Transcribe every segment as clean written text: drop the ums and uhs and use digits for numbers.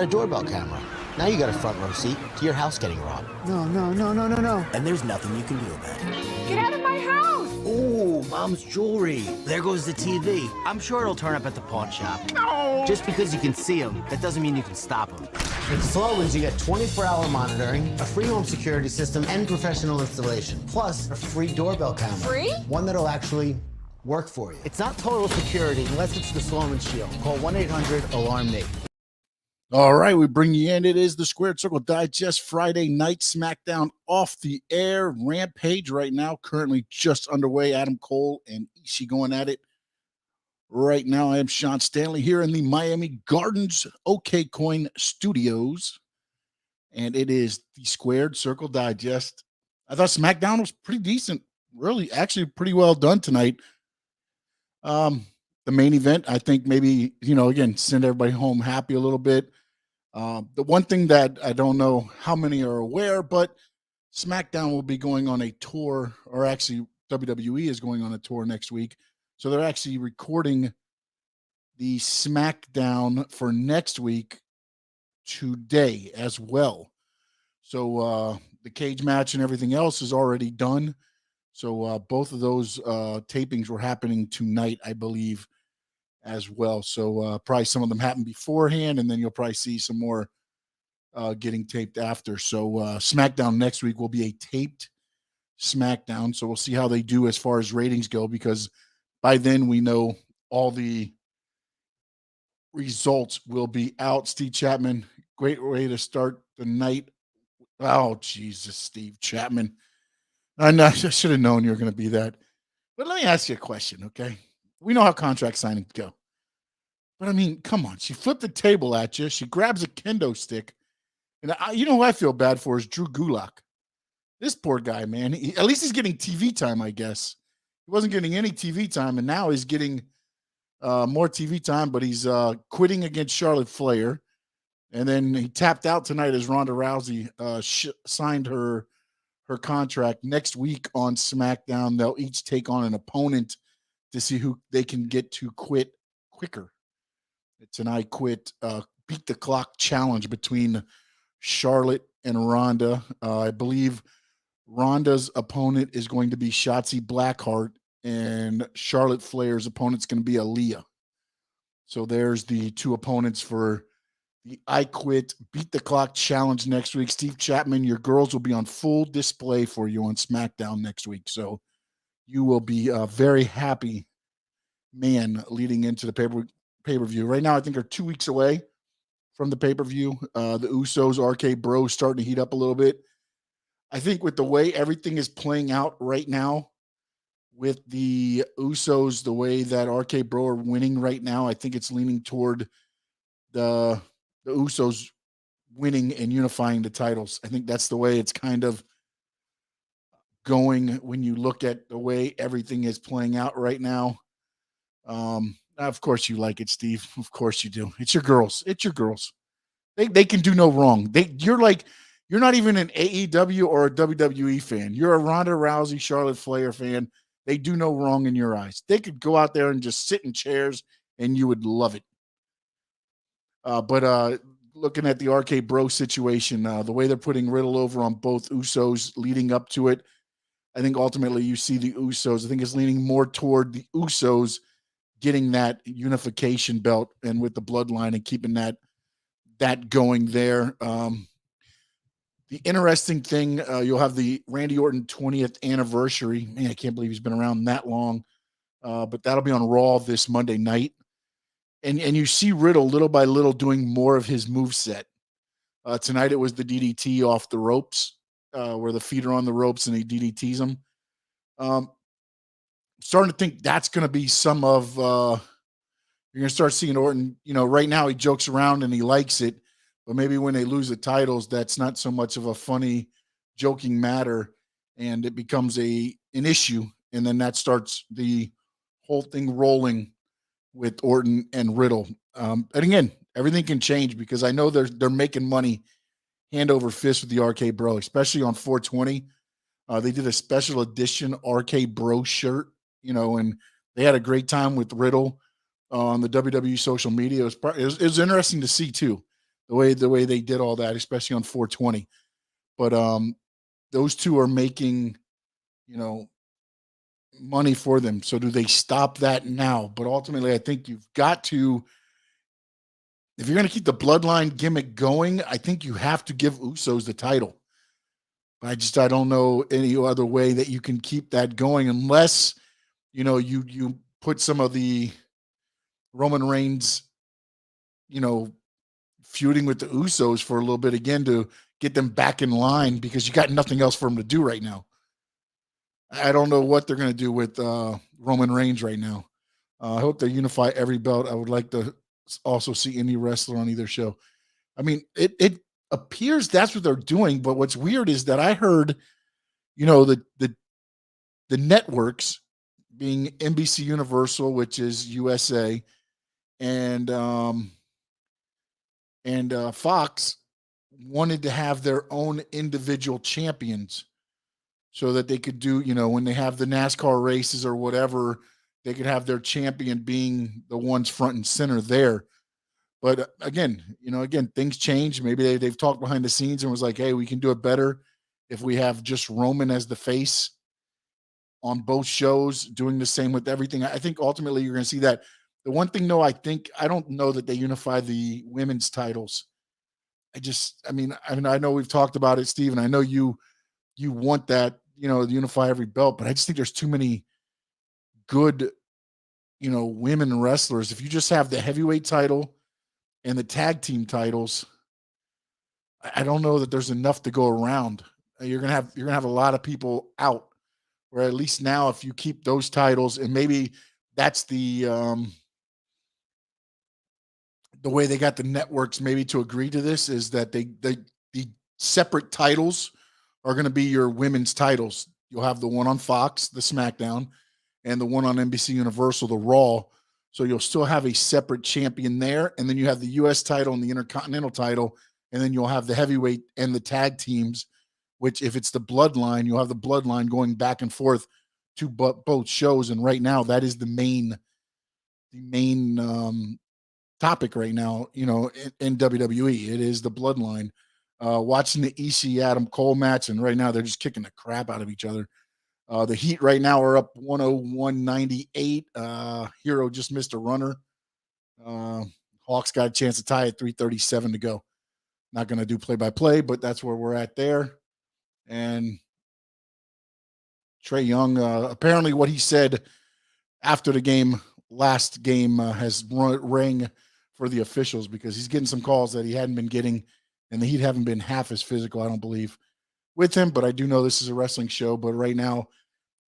doorbell camera. Now you got a front row seat to your house getting robbed. No. And there's nothing you can do about it. Get out of my house! Ooh, Mom's jewelry. There goes the TV. I'm sure it'll turn up at the pawn shop. No! Just because you can see them, that doesn't mean you can stop them. With Slogans, you get 24-hour monitoring, a free home security system, and professional installation. Plus, a free doorbell camera. Free? One that'll actually work for you. It's not total security unless it's the Sloman Shield. Call 1-800-ALARM-NATE. All right, we bring you in. It is the Squared Circle Digest Friday Night Smackdown off the air. Rampage right now, currently just underway. Adam Cole and Ishii going at it right now. I am Sean Stanley here in the Miami Gardens OK Coin Studios, and it is the Squared Circle Digest. I thought SmackDown was pretty decent, really, actually pretty well done tonight. The main event, I think maybe, again, send everybody home happy a little bit. The one thing that I don't know how many are aware, but SmackDown will be going on a tour, or actually WWE is going on a tour next week. So they're actually recording the SmackDown for next week today as well. So the cage match and everything else is already done. So both of those tapings were happening tonight, I believe, as well. So probably some of them happened beforehand, and then you'll probably see some more getting taped after. So SmackDown next week will be a taped SmackDown. So we'll see how they do as far as ratings go, because by then we know all the results will be out. Steve Chapman, great way to start the night. Oh, Jesus, Steve Chapman. I know, I should have known you were going to be that. But let me ask you a question, okay? We know how contract signings go. But, I mean, come on. She flipped the table at you. She grabs a kendo stick. And you know who I feel bad for is Drew Gulak. This poor guy, man. At least he's getting TV time, I guess. He wasn't getting any TV time, and now he's getting more TV time, but he's quitting against Charlotte Flair. And then he tapped out tonight as Ronda Rousey signed her contract. Next week on SmackDown, they'll each take on an opponent to see who they can get to quit quicker. It's an I Quit Beat the Clock challenge between Charlotte and Ronda. I believe Ronda's opponent is going to be Shotzi Blackheart, and Charlotte Flair's opponent's going to be Aaliyah. So there's the two opponents for the I Quit Beat the Clock challenge next week. Steve Chapman, your girls will be on full display for you on SmackDown next week. So you will be a very happy man leading into the pay-per-view. Right now, I think they're 2 weeks away from the pay-per-view. The Usos, RK Bro starting to heat up a little bit. I think with the way everything is playing out right now, with the Usos, the way that RK Bro are winning right now, I think it's leaning toward the Usos winning and unifying the titles. I think that's the way it's kind of going when you look at the way everything is playing out right now. Of course you like it, Steve. Of course you do. It's your girls. It's your girls. They can do no wrong. You're not even an AEW or a WWE fan. You're a Ronda Rousey, Charlotte Flair fan. They do no wrong in your eyes. They could go out there and just sit in chairs and you would love it. But looking at the RK Bro situation, the way they're putting Riddle over on both Usos leading up to it, I think ultimately you see the Usos. I think it's leaning more toward the Usos getting that unification belt and with the bloodline and keeping that going there. The interesting thing, you'll have the Randy Orton 20th anniversary. Man, I can't believe he's been around that long. But that'll be on Raw this Monday night. And you see Riddle little by little doing more of his moveset. Tonight it was the DDT off the ropes, where the feet are on the ropes and he DDTs them. Starting to think that's going to be some of you're going to start seeing Orton. Right now he jokes around and he likes it, but maybe when they lose the titles, that's not so much of a funny, joking matter, and it becomes an issue, and then that starts the whole thing rolling with Orton and Riddle. And again, everything can change because I know they're making money hand over fist with the RK Bro, especially on 420. They did a special edition RK Bro shirt, and they had a great time with Riddle on the WWE social media. It was interesting to see too. the way they did all that, especially on 420. But those two are making, money for them. So do they stop that now? But ultimately, I think you've got to, if you're going to keep the bloodline gimmick going, I think you have to give Usos the title. I don't know any other way that you can keep that going unless, you put some of the Roman Reigns, feuding with the Usos for a little bit again to get them back in line, because you got nothing else for them to do right now. I don't know what they're going to do with Roman Reigns right now. I hope they unify every belt. I would like to also see any wrestler on either show. I mean, it appears that's what they're doing, but what's weird is that I heard, the networks, being NBC Universal, which is USA, and Fox, wanted to have their own individual champions so that they could do, when they have the NASCAR races or whatever, they could have their champion being the ones front and center there. But again, things change. Maybe they've talked behind the scenes and was like, hey, we can do it better if we have just Roman as the face on both shows, doing the same with everything. I think ultimately you're going to see that. The one thing, though, I don't know that they unify the women's titles. I know we've talked about it, Steve, and I know you want that, unify every belt, but I just think there's too many good, women wrestlers. If you just have the heavyweight title and the tag team titles, I don't know that there's enough to go around. You're gonna have a lot of people out. Where at least now, if you keep those titles, and maybe that's the way they got the networks maybe to agree to this, is that the separate titles are going to be your women's titles. You'll have the one on Fox, the SmackDown, and the one on NBC Universal, the Raw. So you'll still have a separate champion there, and then you have the U.S. title and the Intercontinental title, and then you'll have the heavyweight and the tag teams, which if it's the bloodline, you'll have the bloodline going back and forth to both shows. And right now, that is the main topic right now, in WWE. It is the bloodline. Watching the Ishii Adam Cole match, and right now they're just kicking the crap out of each other. The Heat right now are up 101-98. Hero just missed a runner. Hawks got a chance to tie at 3:37 to go. Not going to do play-by-play, but that's where we're at there. And Trae Young, apparently what he said after the game, last game, has rang for the officials, because he's getting some calls that he hadn't been getting, and the Heat haven't been half as physical, I don't believe, with him. But I do know this is a wrestling show. But right now,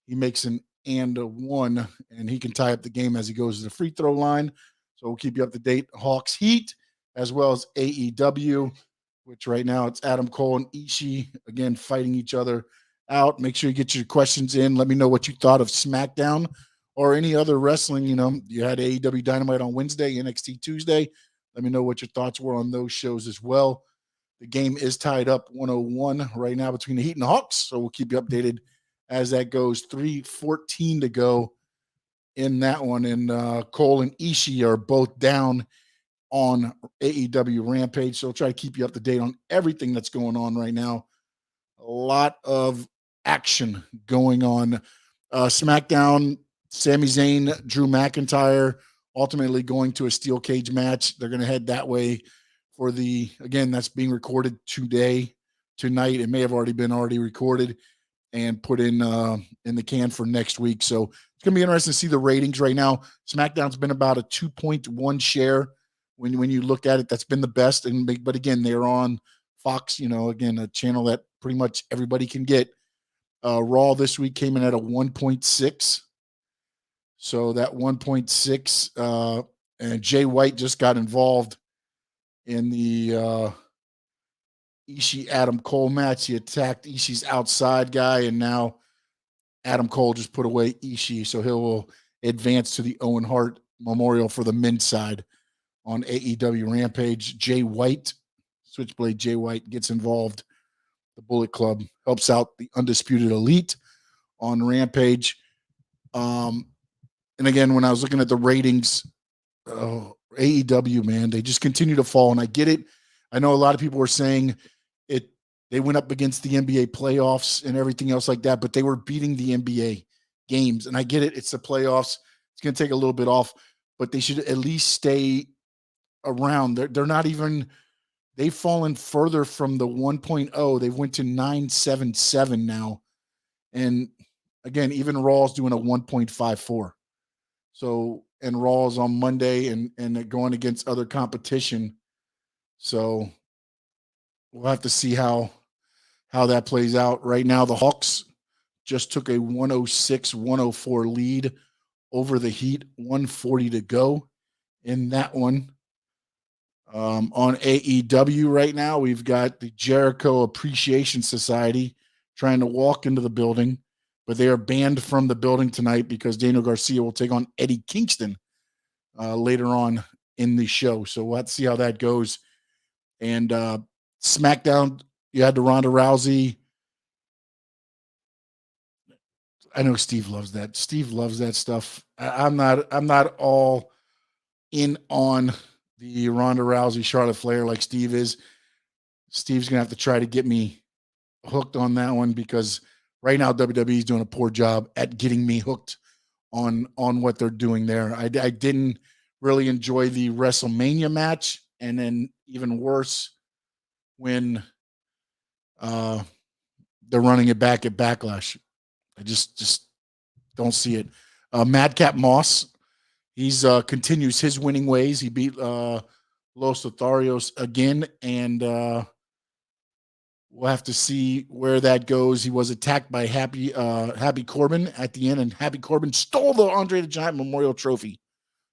he makes an and a one, and he can tie up the game as he goes to the free throw line. So we'll keep you up to date. Hawks Heat, as well as AEW, which right now it's Adam Cole and Ishii again fighting each other out. Make sure you get your questions in. Let me know what you thought of SmackDown or any other wrestling. You had AEW Dynamite on Wednesday, NXT Tuesday. Let me know what your thoughts were on those shows as well. The game is tied up 101 right now between the Heat and the Hawks, so we'll keep you updated as that goes. 3:14 to go in that one, and Cole and Ishii are both down on AEW Rampage, so we'll try to keep you up to date on everything that's going on right now. A lot of action going on. SmackDown, Sami Zayn, Drew McIntyre, ultimately going to a steel cage match. They're going to head that way for that's being recorded tonight. It may have already been recorded and put in the can for next week. So it's going to be interesting to see the ratings right now. SmackDown's been about a 2.1 share. When you look at it, that's been the best. But again, they're on Fox, again, a channel that pretty much everybody can get. Raw this week came in at a 1.6. So that 1.6, and Jay White just got involved in the Ishii Adam Cole match. He attacked Ishii's outside guy, and now Adam Cole just put away Ishii. So he'll advance to the Owen Hart Memorial for the men's side on AEW Rampage. Jay White, Switchblade Jay White, gets involved. The Bullet Club helps out the Undisputed Elite on Rampage. And again, when I was looking at the ratings, AEW, man, they just continue to fall. And I get it. I know a lot of people were saying they went up against the NBA playoffs and everything else like that, but they were beating the NBA games. And I get it. It's the playoffs. It's going to take a little bit off, but they should at least stay around. They're not even, they've fallen further from the 1.0. They've went to 977 now. And again, even Raw's doing a 1.54. So, and Raw's on Monday and going against other competition. So we'll have to see how that plays out. Right now, the Hawks just took a 106-104 lead over the Heat, 140 to go in that one. On AEW right now, we've got the Jericho Appreciation Society trying to walk into the building, but they are banned from the building tonight because Daniel Garcia will take on Eddie Kingston later on in the show. So we'll have to see how that goes. And SmackDown, you had the Ronda Rousey. I know Steve loves that. Steve loves that stuff. I'm not all in on the Ronda Rousey Charlotte Flair like Steve is. Steve's gonna have to try to get me hooked on that one because right now WWE is doing a poor job at getting me hooked on what they're doing there. I didn't really enjoy the WrestleMania match, and then even worse when they're running it back at Backlash. I just don't see it. Madcap Moss, he's continues his winning ways. He beat Los Lotharios again, and we'll have to see where that goes. He was attacked by Happy Corbin at the end, and Happy Corbin stole the Andre the Giant Memorial Trophy.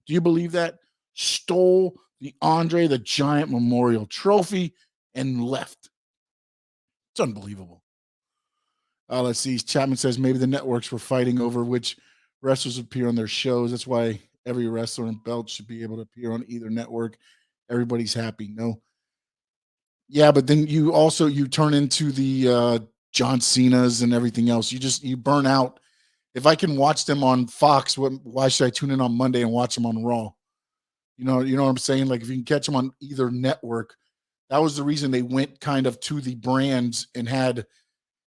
Do you believe that? Stole the Andre the Giant Memorial Trophy and left. It's unbelievable. Let's see. Chapman says maybe the networks were fighting over which wrestlers appear on their shows. That's why every wrestler and belt should be able to appear on either network. Everybody's happy. No. Yeah, but then you turn into the John Cena's and everything else. You burn out. If I can watch them on Fox, why should I tune in on Monday and watch them on Raw? You know what I'm saying? Like if you can catch them on either network, that was the reason they went kind of to the brands and had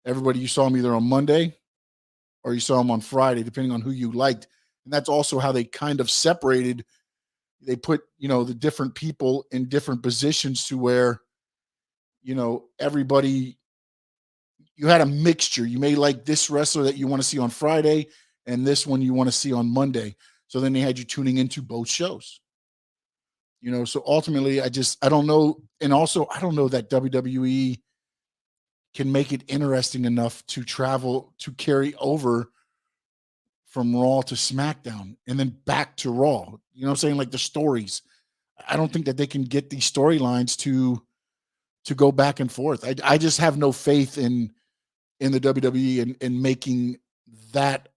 everybody, you saw them either on Monday or you saw them on Friday, depending on who you liked. And that's also how they kind of separated. They put, the different people in different positions to where, everybody, you had a mixture. You may like this wrestler that you want to see on Friday and this one you want to see on Monday. So then they had you tuning into both shows. So ultimately I don't know. And also I don't know that WWE can make it interesting enough to travel, to carry over from Raw to SmackDown and then back to Raw. You know what I'm saying? Like the stories. I don't think that they can get these storylines to go back and forth. I just have no faith in the WWE and making that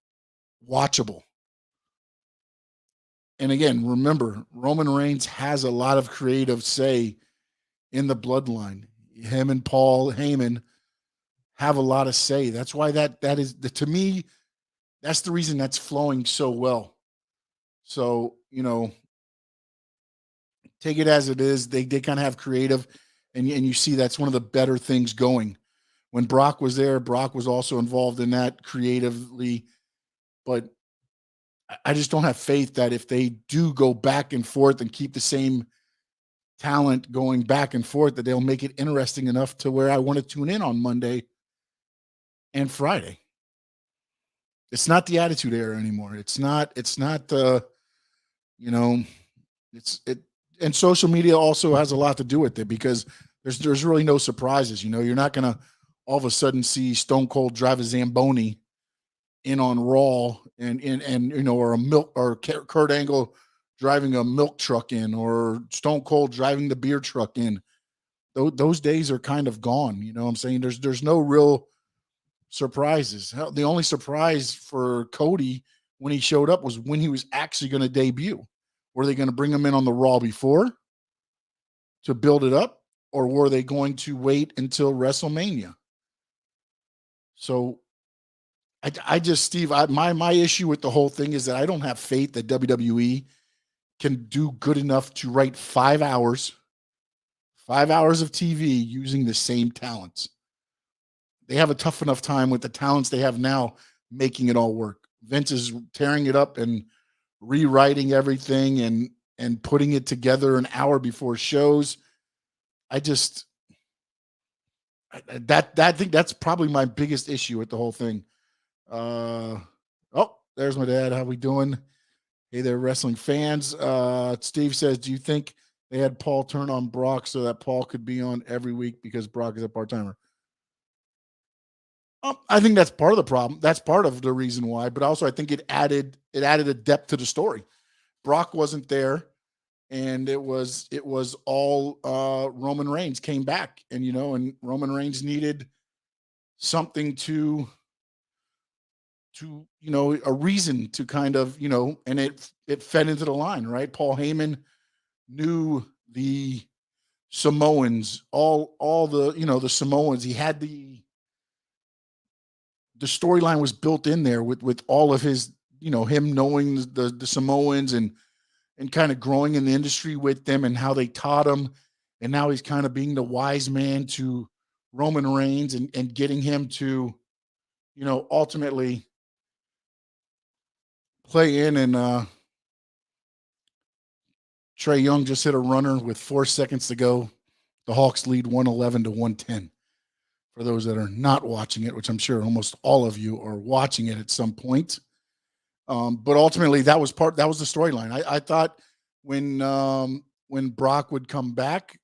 watchable. And again, remember, Roman Reigns has a lot of creative say in the bloodline. Him and Paul Heyman have a lot of say. That's why that is, to me, that's the reason that's flowing so well. So, take it as it is. They kind of have creative, and you see that's one of the better things going. When Brock was there, Brock was also involved in that creatively, but I just don't have faith that if they do go back and forth and keep the same talent going back and forth, that they'll make it interesting enough to where I want to tune in on Monday and Friday. It's not the Attitude Era anymore. It's not the, and social media also has a lot to do with it because there's really no surprises. You're not going to all of a sudden see Stone Cold drive a Zamboni in on Raw or Kurt Angle driving a milk truck in, or Stone Cold driving the beer truck in. Those days are kind of gone. You know what I'm saying? There's no real surprises. Hell, the only surprise for Cody when he showed up was when he was actually going to debut. Were they going to bring him in on the Raw before to build it up, or were they going to wait until WrestleMania? So I just, Steve, my issue with the whole thing is that I don't have faith that WWE can do good enough to write 5 hours 5 hours of TV using the same talents. They have a tough enough time with the talents they have now making it all work. Vince is tearing it up and rewriting everything and putting it together an hour before shows. I just I think that's probably my biggest issue with the whole thing. Oh, there's my dad. How we doing? Hey there, wrestling fans. Steve says, do you think they had Paul turn on Brock so that Paul could be on every week because Brock is a part-timer? I think that's part of the problem. That's part of the reason why, but also I think it added a depth to the story. Brock wasn't there, and it was all Roman Reigns came back, and Roman Reigns needed something to a reason to kind of, and it fed into the line, right? Paul Heyman knew the Samoans, all the, the Samoans. He had the storyline was built in there with all of his, him knowing the Samoans and kind of growing in the industry with them and how they taught him. And now he's kind of being the wise man to Roman Reigns and getting him to, ultimately play in. And Trae Young just hit a runner with 4 seconds to go. The Hawks lead 111-110. For those that are not watching it, which I'm sure almost all of you are watching it at some point. But ultimately that was the storyline. I thought when Brock would come back,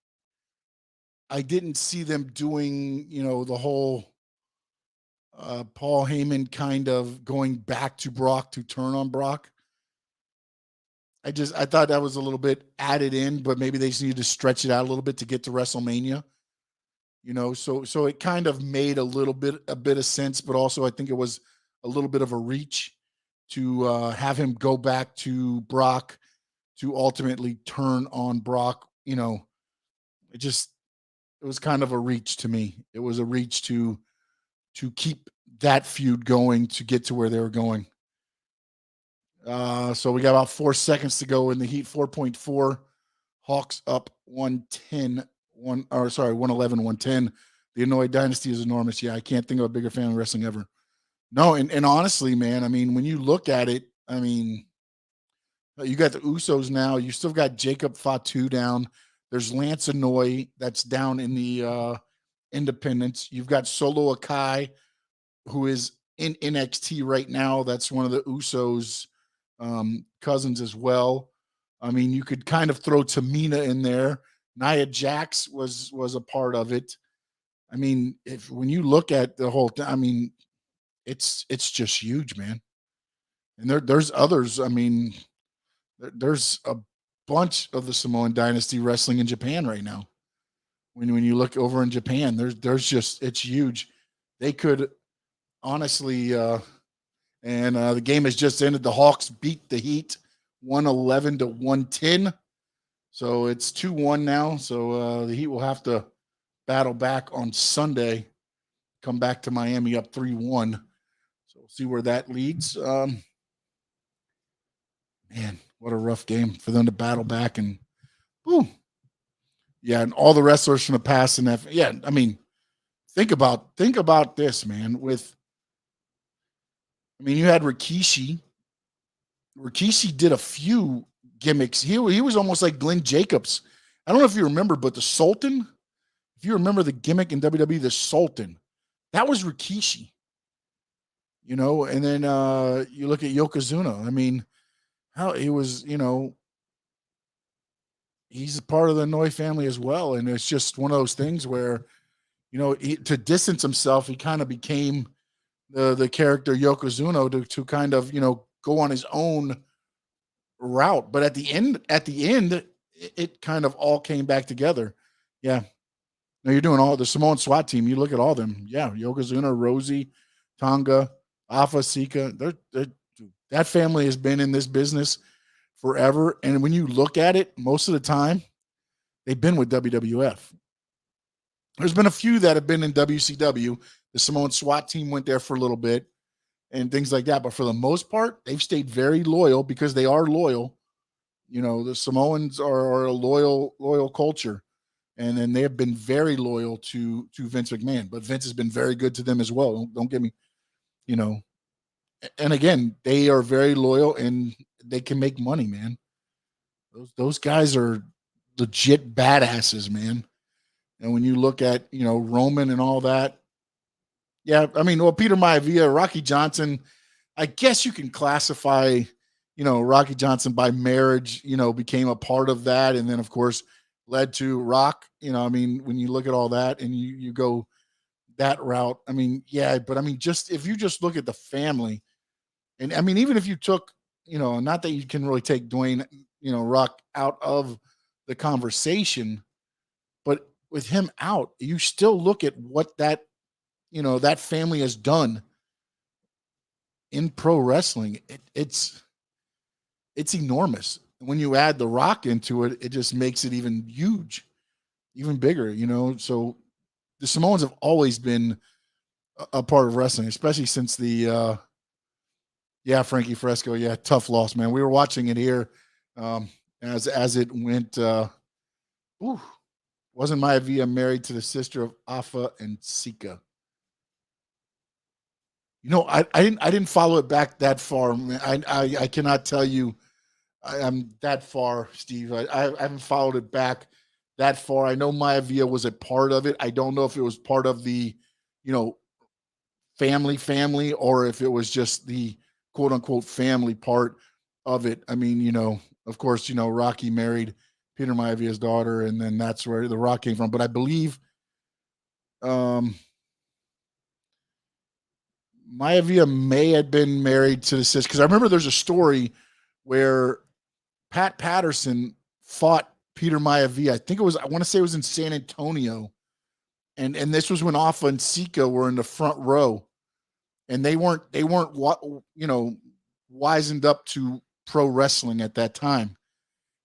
I didn't see them doing, the whole Paul Heyman kind of going back to Brock to turn on Brock. I thought that was a little bit added in, but maybe they just needed to stretch it out a little bit to get to WrestleMania. So it kind of made a bit of sense, but also I think it was a little bit of a reach to have him go back to Brock to ultimately turn on Brock. It was kind of a reach to me. It was a reach to keep that feud going to get to where they were going. So we got about 4 seconds to go in the heat. 4.4. Hawks up 111-110. The Anoa'i dynasty is enormous. Yeah, I can't think of a bigger fan of wrestling ever. No, and honestly, man, I mean, when you look at it, I mean, you got the Usos now. You still got Jacob Fatu down. There's Lance Anoa'i that's down in the independents. You've got Solo Akai, who is in NXT right now. That's one of the Usos' cousins as well. I mean, you could kind of throw Tamina in there. Nia Jax was a part of it. I mean, when you look at the whole thing, I mean, it's just huge, man. And there's others. I mean, there's a bunch of the Samoan dynasty wrestling in Japan right now. When you look over in Japan, there's just, it's huge. They could honestly, and the game has just ended. The Hawks beat the Heat 111-110. So it's 2-1 now. So the Heat will have to battle back on Sunday, come back to Miami up 3-1. So we'll see where that leads. Man, what a rough game for them to battle back. And boom. Yeah, and all the wrestlers from the past and that. Yeah, I mean, think about this, man. You had Rikishi. Rikishi did a few gimmicks. He was almost like Glenn Jacobs. I don't know if you remember, but the Sultan, if you remember the gimmick in WWE, the Sultan, that was Rikishi. And then you look at Yokozuna. I mean, how he was, he's a part of the Noi family as well. And it's just one of those things where, to distance himself, he kind of became the character Yokozuna to kind of, go on his own route. But at the end, it kind of all came back together. Yeah. Now you're doing all the Samoan SWAT team. You look at all of them. Yeah. Yokozuna, Rosie, Tonga, Alpha, Sika. That family has been in this business forever. And when you look at it, most of the time, they've been with WWF. There's been a few that have been in WCW. The Samoan SWAT team went there for a little bit and things like that. But for the most part, they've stayed very loyal because they are loyal. The Samoans are a loyal culture. And then they have been very loyal to Vince McMahon, but Vince has been very good to them as well. Don't get me, you know. And again, they are very loyal and they can make money, man. Those guys are legit badasses, man. And when you look at, Roman and all that, yeah, I mean, well, Peter Maivia, Rocky Johnson, I guess you can classify, Rocky Johnson by marriage, became a part of that. And then, of course, led to Rock. I mean, when you look at all that and you go that route, I mean, yeah, but I mean, just if you just look at the family, and I mean, even if you took, not that you can really take Dwayne, Rock out of the conversation, but with him out, you still look at what that, that family has done in pro wrestling. It's enormous. When you add The Rock into it, it just makes it even huge, even bigger, So the Samoans have always been a part of wrestling, especially since the, Frankie Fresco. Yeah, tough loss, man. We were watching it here as it went. Wasn't Maivia married to the sister of Afa and Sika? I didn't follow it back that far. I cannot tell you I'm that far, Steve. I haven't followed it back that far. I know Maivia was a part of it. I don't know if it was part of the, family, or if it was just the quote unquote family part of it. I mean, of course, Rocky married Peter Maivia's daughter, and then that's where The Rock came from. But I believe Maivia may have been married to the sister, because I remember there's a story where Pat Patterson fought Peter Maivia. I want to say it was in San Antonio. And this was when Afa and Sika were in the front row. And they weren't wizened up to pro wrestling at that time.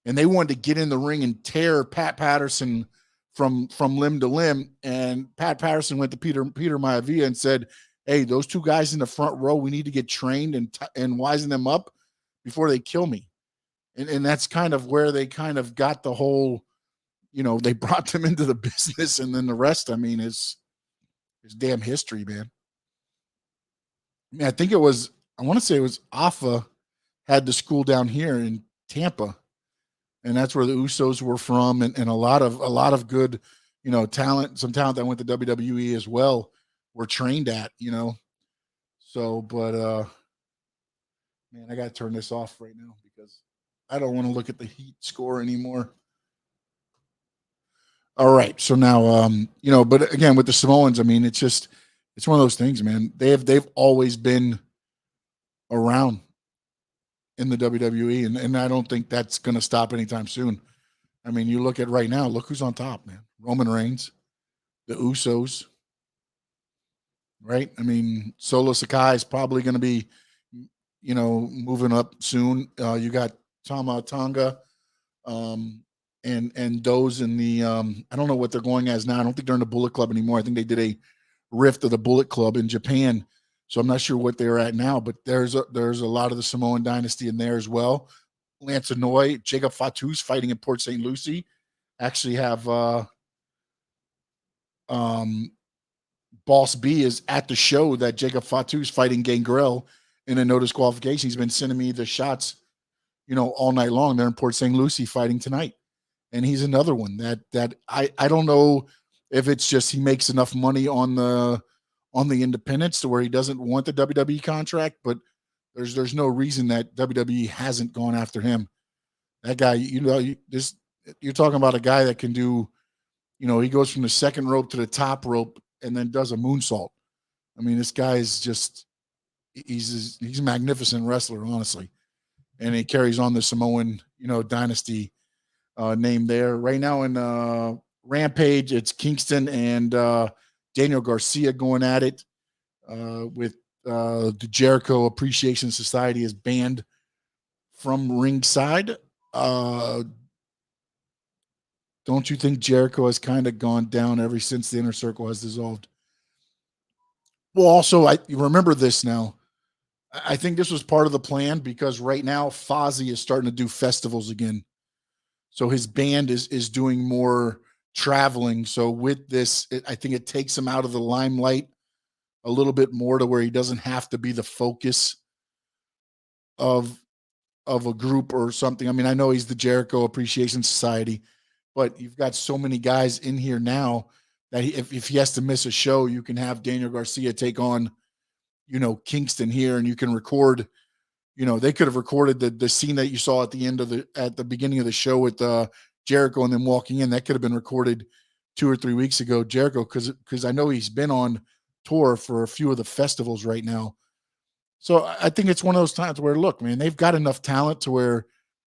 And they wanted to get in the ring and tear Pat Patterson from limb to limb. And Pat Patterson went to Peter Maivia and said, "Hey, those two guys in the front row, we need to get trained and wizen them up before they kill me." And that's kind of where they kind of got the whole, they brought them into the business, and then the rest, I mean, is damn history, man. I mean, I want to say it was Afa had the school down here in Tampa, and that's where the Usos were from, and a lot of good, talent, some talent that went to WWE as well were trained at, So, but man, I got to turn this off right now because I don't want to look at the Heat score anymore. All right, so now, but again with the Samoans, I mean, it's one of those things, man. They've always been around in the WWE, and I don't think that's going to stop anytime soon. I mean, you look at right now, look who's on top, man. Roman Reigns, the Usos, right? I mean, Solo Sakai is probably going to be, moving up soon. You got Tama Tonga, and those in the I don't know what they're going as now. I don't think they're in the Bullet Club anymore. I think they did a rift of the Bullet Club in Japan, so I'm not sure what they're at now. But there's a lot of the Samoan dynasty in there as well. Lance Anoa'i, Jacob Fatu's fighting in Port St. Lucie. Actually have Boss B is at the show that Jacob Fatu's fighting Gangrel in a no disqualification. He's been sending me the shots, all night long. They're in Port St. Lucie fighting tonight. And he's another one that I don't know if it's just he makes enough money on the independents to where he doesn't want the WWE contract, but there's no reason that WWE hasn't gone after him. That guy, you're talking about a guy that can do, he goes from the second rope to the top rope and then does a moonsault. I mean, this guy is just he's a magnificent wrestler, honestly. And he carries on the Samoan, dynasty name there. Right now in Rampage, it's Kingston and Daniel Garcia going at it with the Jericho Appreciation Society is banned from ringside. Don't you think Jericho has kind of gone down ever since the Inner Circle has dissolved? Well, also, you remember this now. I think this was part of the plan because right now Fozzy is starting to do festivals again. So his band is doing more traveling. So with this, I think it takes him out of the limelight a little bit more to where he doesn't have to be the focus of a group or something. I mean, I know he's the Jericho Appreciation Society, but you've got so many guys in here now that if he has to miss a show, you can have Daniel Garcia take on, Kingston here, and you can record. They could have recorded the scene that you saw at the beginning of the show with Jericho and them walking in. That could have been recorded 2 or 3 weeks ago. Jericho, because I know he's been on tour for a few of the festivals right now. So I think it's one of those times where, look, man, they've got enough talent to where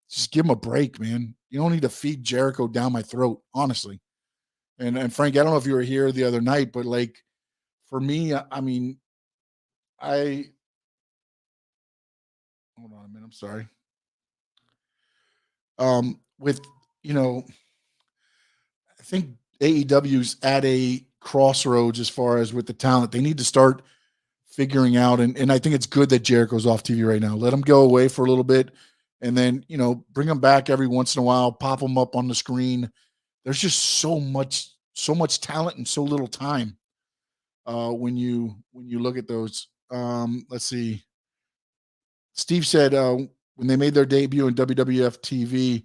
just give them a break, man. You don't need to feed Jericho down my throat, honestly. And Frank, I don't know if you were here the other night, but like for me, I mean, hold on a minute. I'm sorry. With, I think AEW's at a crossroads as far as with the talent. They need to start figuring out, and I think it's good that Jericho's off TV right now. Let him go away for a little bit, and then, bring him back every once in a while, pop him up on the screen. There's just so much talent and so little time when you look at those. Let's see. Steve said when they made their debut in WWF TV,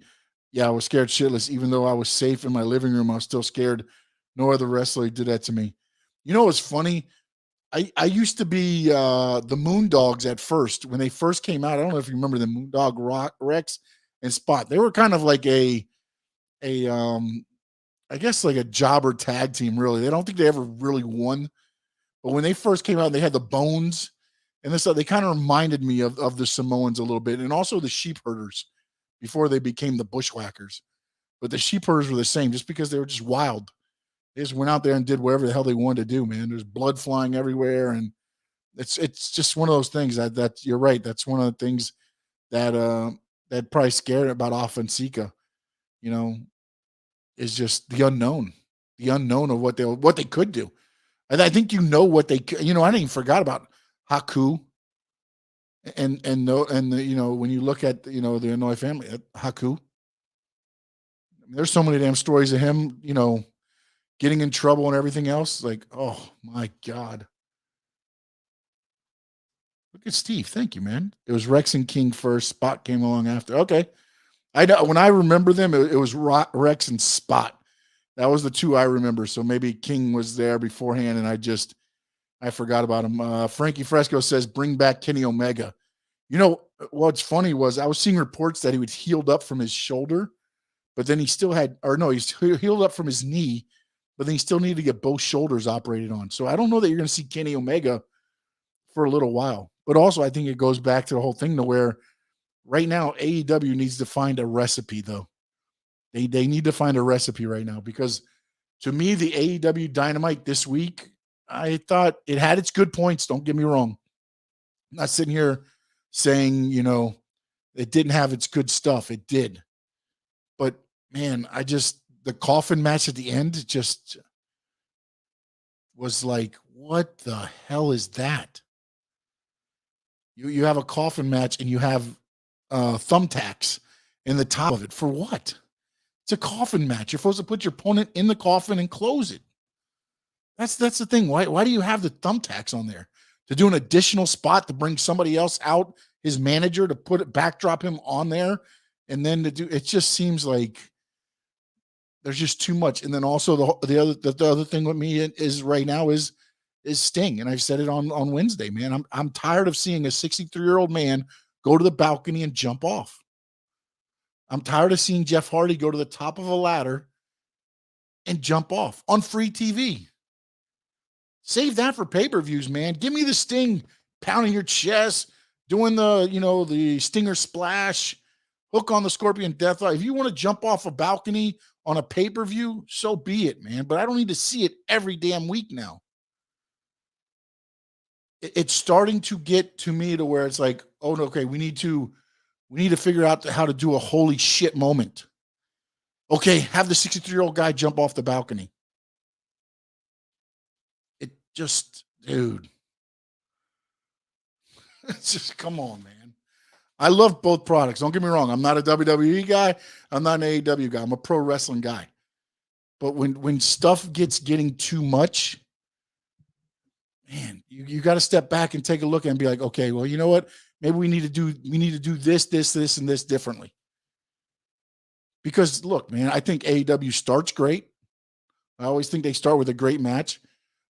yeah, I was scared shitless. Even though I was safe in my living room, I was still scared. No other wrestler did that to me. You know what's funny? I used to be the Moondogs at first. When they first came out, I don't know if you remember the Moondog Rex and Spot. They were kind of like I guess like a jobber tag team, really. I don't think they ever really won. But when they first came out, they had the Bones. And this, they kind of reminded me of the Samoans a little bit, and also the Sheep Herders before they became the Bushwhackers. But the Sheep Herders were the same, just because they were just wild. They just went out there and did whatever the hell they wanted to do, man. There's blood flying everywhere, and it's just one of those things that you're right. That's one of the things that probably scared about Offensica, is just the unknown of what they could do. And I think what they could. I didn't even forgot about Haku, and when you look at the Inoue family, Haku, there's so many damn stories of him, getting in trouble and everything else. Like, oh my God. Look at Steve. Thank you, man. It was Rex and King first. Spot came along after. Okay. I know when I remember them, it was Rex and Spot. That was the two I remember. So maybe King was there beforehand, and I forgot about him. Frankie Fresco says, bring back Kenny Omega. What's funny was I was seeing reports that he was healed up from his shoulder, but then he still he's healed up from his knee, but then he still needed to get both shoulders operated on. So I don't know that you're going to see Kenny Omega for a little while. But also I think it goes back to the whole thing to where right now AEW needs to find a recipe, though. They need to find a recipe right now, because to me, the AEW Dynamite this week, I thought it had its good points. Don't get me wrong. I'm not sitting here saying, it didn't have its good stuff. It did. But man, the coffin match at the end just was like, what the hell is that? You have a coffin match and you have thumbtacks in the top of it. For what? It's a coffin match. You're supposed to put your opponent in the coffin and close it. That's the thing. Why do you have the thumbtacks on there? To do an additional spot to bring somebody else out, his manager, to backdrop him on there, and then it just seems like there's just too much. And then also the other thing with me is right now is Sting. And I've said it on Wednesday, man. I'm tired of seeing a 63-year-old man go to the balcony and jump off. I'm tired of seeing Jeff Hardy go to the top of a ladder and jump off on free TV. Save that for pay-per-views, man. Give me the Sting pounding your chest, doing the Stinger splash, hook on the Scorpion Deathlock. If you want to jump off a balcony on a pay-per-view, so be it, man. But I don't need to see it every damn week now. It's starting to get to me to where it's like, oh, okay, we need to figure out how to do a holy shit moment. Okay, have the 63-year-old guy jump off the balcony. It just, dude. It's just, come on, man. I love both products. Don't get me wrong. I'm not a WWE guy. I'm not an AEW guy. I'm a pro wrestling guy. But when stuff getting too much, man, you got to step back and take a look and be like, okay, well, you know what? Maybe we need to do this, and this differently. Because look, man, I think AEW starts great. I always think they start with a great match,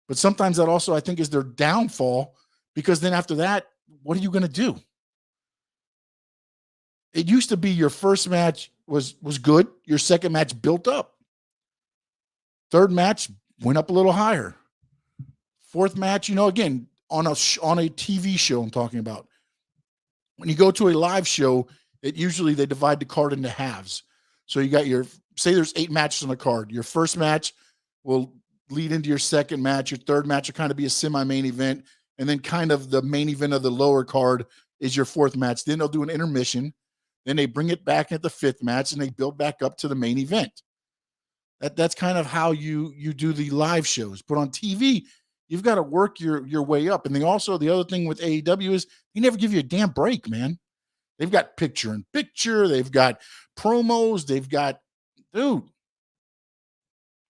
but sometimes that also I think is their downfall, because then after that, what are you going to do? It used to be your first match was good. Your second match built up. Third match went up a little higher. Fourth match, again, on a TV show I'm talking about. When you go to a live show, usually they divide the card into halves. So you got say there's 8 matches on the card. Your first match will lead into your second match. Your third match will kind of be a semi-main event. And then kind of the main event of the lower card is your fourth match. Then they'll do an intermission. Then they bring it back at the fifth match and they build back up to the main event. That's kind of how you do the live shows. But on TV, you've got to work your way up. And the other thing with AEW is they never give you a damn break, man. They've got picture-in-picture. They've got promos. They've got, dude,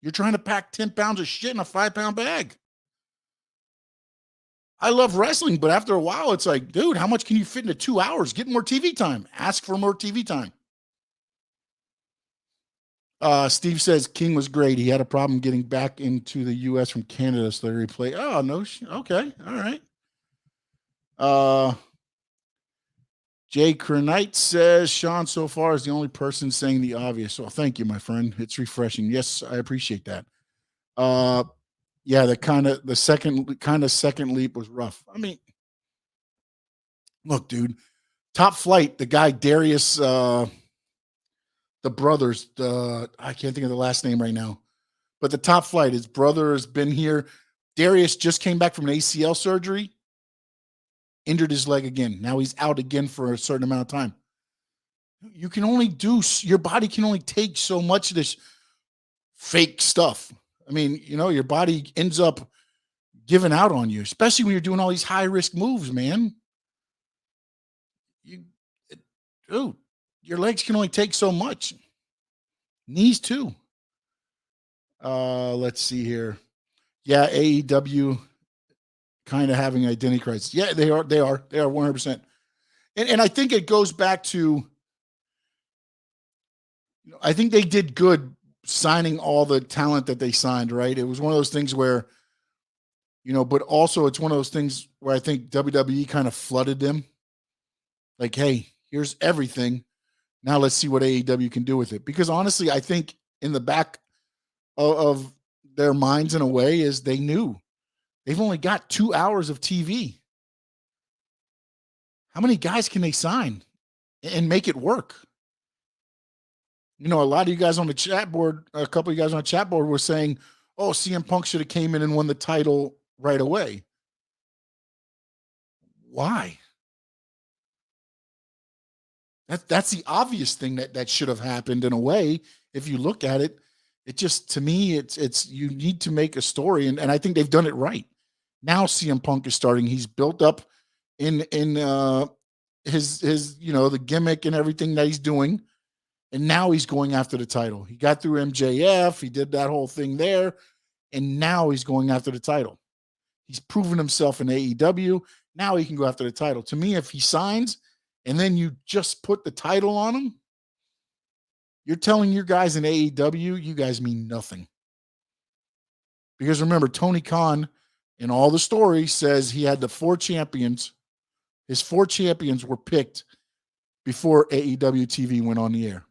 you're trying to pack 10 pounds of shit in a 5-pound bag. I love wrestling, but after a while, it's like, dude, how much can you fit into 2 hours? Get more TV time. Ask for more TV time. Steve says King was great. He had a problem getting back into the U.S. from Canada, so they replay. Oh, no. Okay. All right. Jay Kernite says Sean so far is the only person saying the obvious. So thank you, my friend. It's refreshing. Yes, I appreciate that. Yeah, the second leap was rough. I mean, look, dude, Top Flight, the guy Darius, the brothers, I can't think of the last name right now, but the Top Flight, his brother has been here. Darius just came back from an ACL surgery, injured his leg again. Now he's out again for a certain amount of time. Your body can only take so much of this fake stuff. I mean, your body ends up giving out on you, especially when you're doing all these high risk moves, man. Dude, your legs can only take so much. Knees too. Let's see here. Yeah, AEW kind of having identity crisis. Yeah, they are 100%. And I think it goes back to, I think they did good signing all the talent that they signed, right? It was one of those things where, but also it's one of those things where I think WWE kind of flooded them. Like, hey, here's everything. Now let's see what AEW can do with it. Because honestly, I think in the back of their minds in a way is they knew they've only got 2 hours of TV. How many guys can they sign and make it work? A lot of you guys on the chat board, a couple of you guys on the chat board were saying, oh, CM Punk should have came in and won the title right away. Why? That's the obvious thing that should have happened in a way. If you look at it, it just, to me, it's you need to make a story. And I think they've done it right. Now CM Punk is starting. He's built up in his the gimmick and everything that he's doing. And now he's going after the title. He got through MJF. He did that whole thing there. And now he's going after the title. He's proven himself in AEW. Now he can go after the title. To me, if he signs and then you just put the title on him, you're telling your guys in AEW, you guys mean nothing. Because remember, Tony Khan in all the stories says he had the 4 champions. His 4 champions were picked before AEW TV went on the air.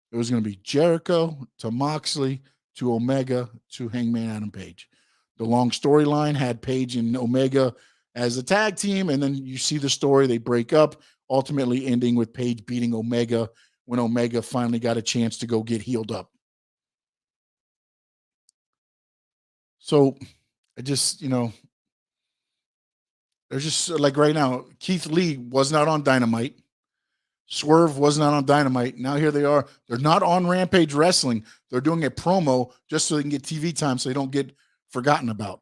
It was going to be Jericho to Moxley to Omega to Hangman Adam Page. The long storyline had Page and Omega as a tag team, and then you see the story. They break up, ultimately ending with Page beating Omega when Omega finally got a chance to go get healed up. So I just, there's just like right now, Keith Lee was not on Dynamite. Swerve was not on Dynamite. Now here they are. They're not on Rampage Wrestling. They're doing a promo just so they can get TV time so they don't get forgotten about.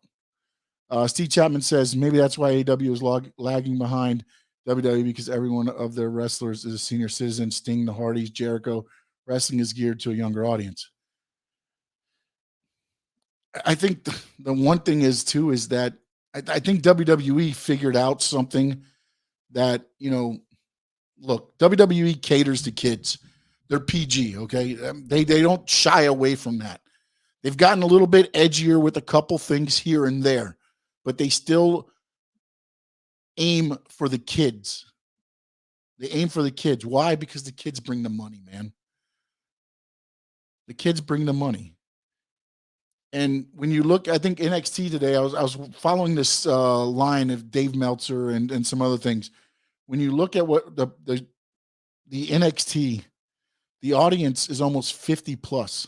Steve Chapman says maybe that's why AEW is lagging behind WWE, because every one of their wrestlers is a senior citizen. Sting, the Hardys, Jericho. Wrestling is geared to a younger audience. I think the one thing is too is that I think WWE figured out something that, look, WWE caters to kids. They're PG, okay? They don't shy away from that. They've gotten a little bit edgier with a couple things here and there, but they still aim for the kids. They aim for the kids. Why? Because the kids bring the money, man. The kids bring the money. And when you look, I think NXT today, I was following this line of Dave Meltzer and some other things. When you look at what the NXT, the audience is almost 50 plus.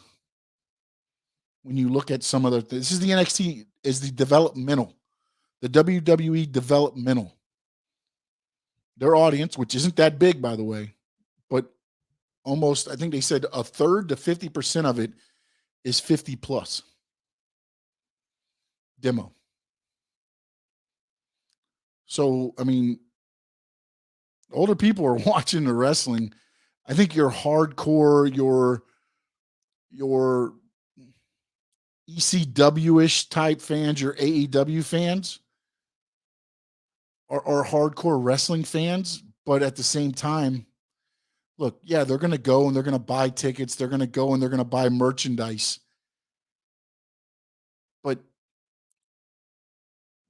When you look at some other, this is the NXT is the developmental, the WWE developmental. Their audience, which isn't that big, by the way, but almost, I think they said a third to 50% of it is 50 plus. Demo. So, I mean, older people are watching the wrestling. I think your hardcore, your ECW-ish type fans, your AEW fans are hardcore wrestling fans, but at the same time, look, yeah, they're going to go and they're going to buy tickets. They're going to go and they're going to buy merchandise. But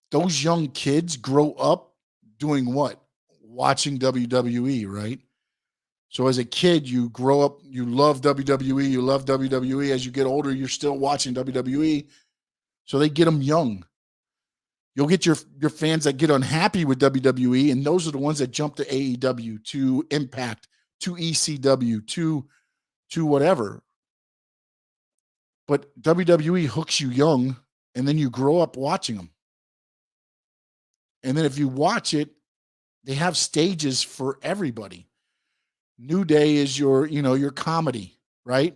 those young kids grow up doing what? Watching WWE, right? So as a kid, you grow up, you love WWE, you love WWE. As you get older, you're still watching WWE. So they get them young. You'll get your fans that get unhappy with WWE, and those are the ones that jump to AEW, to Impact, to ECW, to whatever. But WWE hooks you young, and then you grow up watching them. And then if you watch it, they have stages for everybody. New Day is your comedy, right?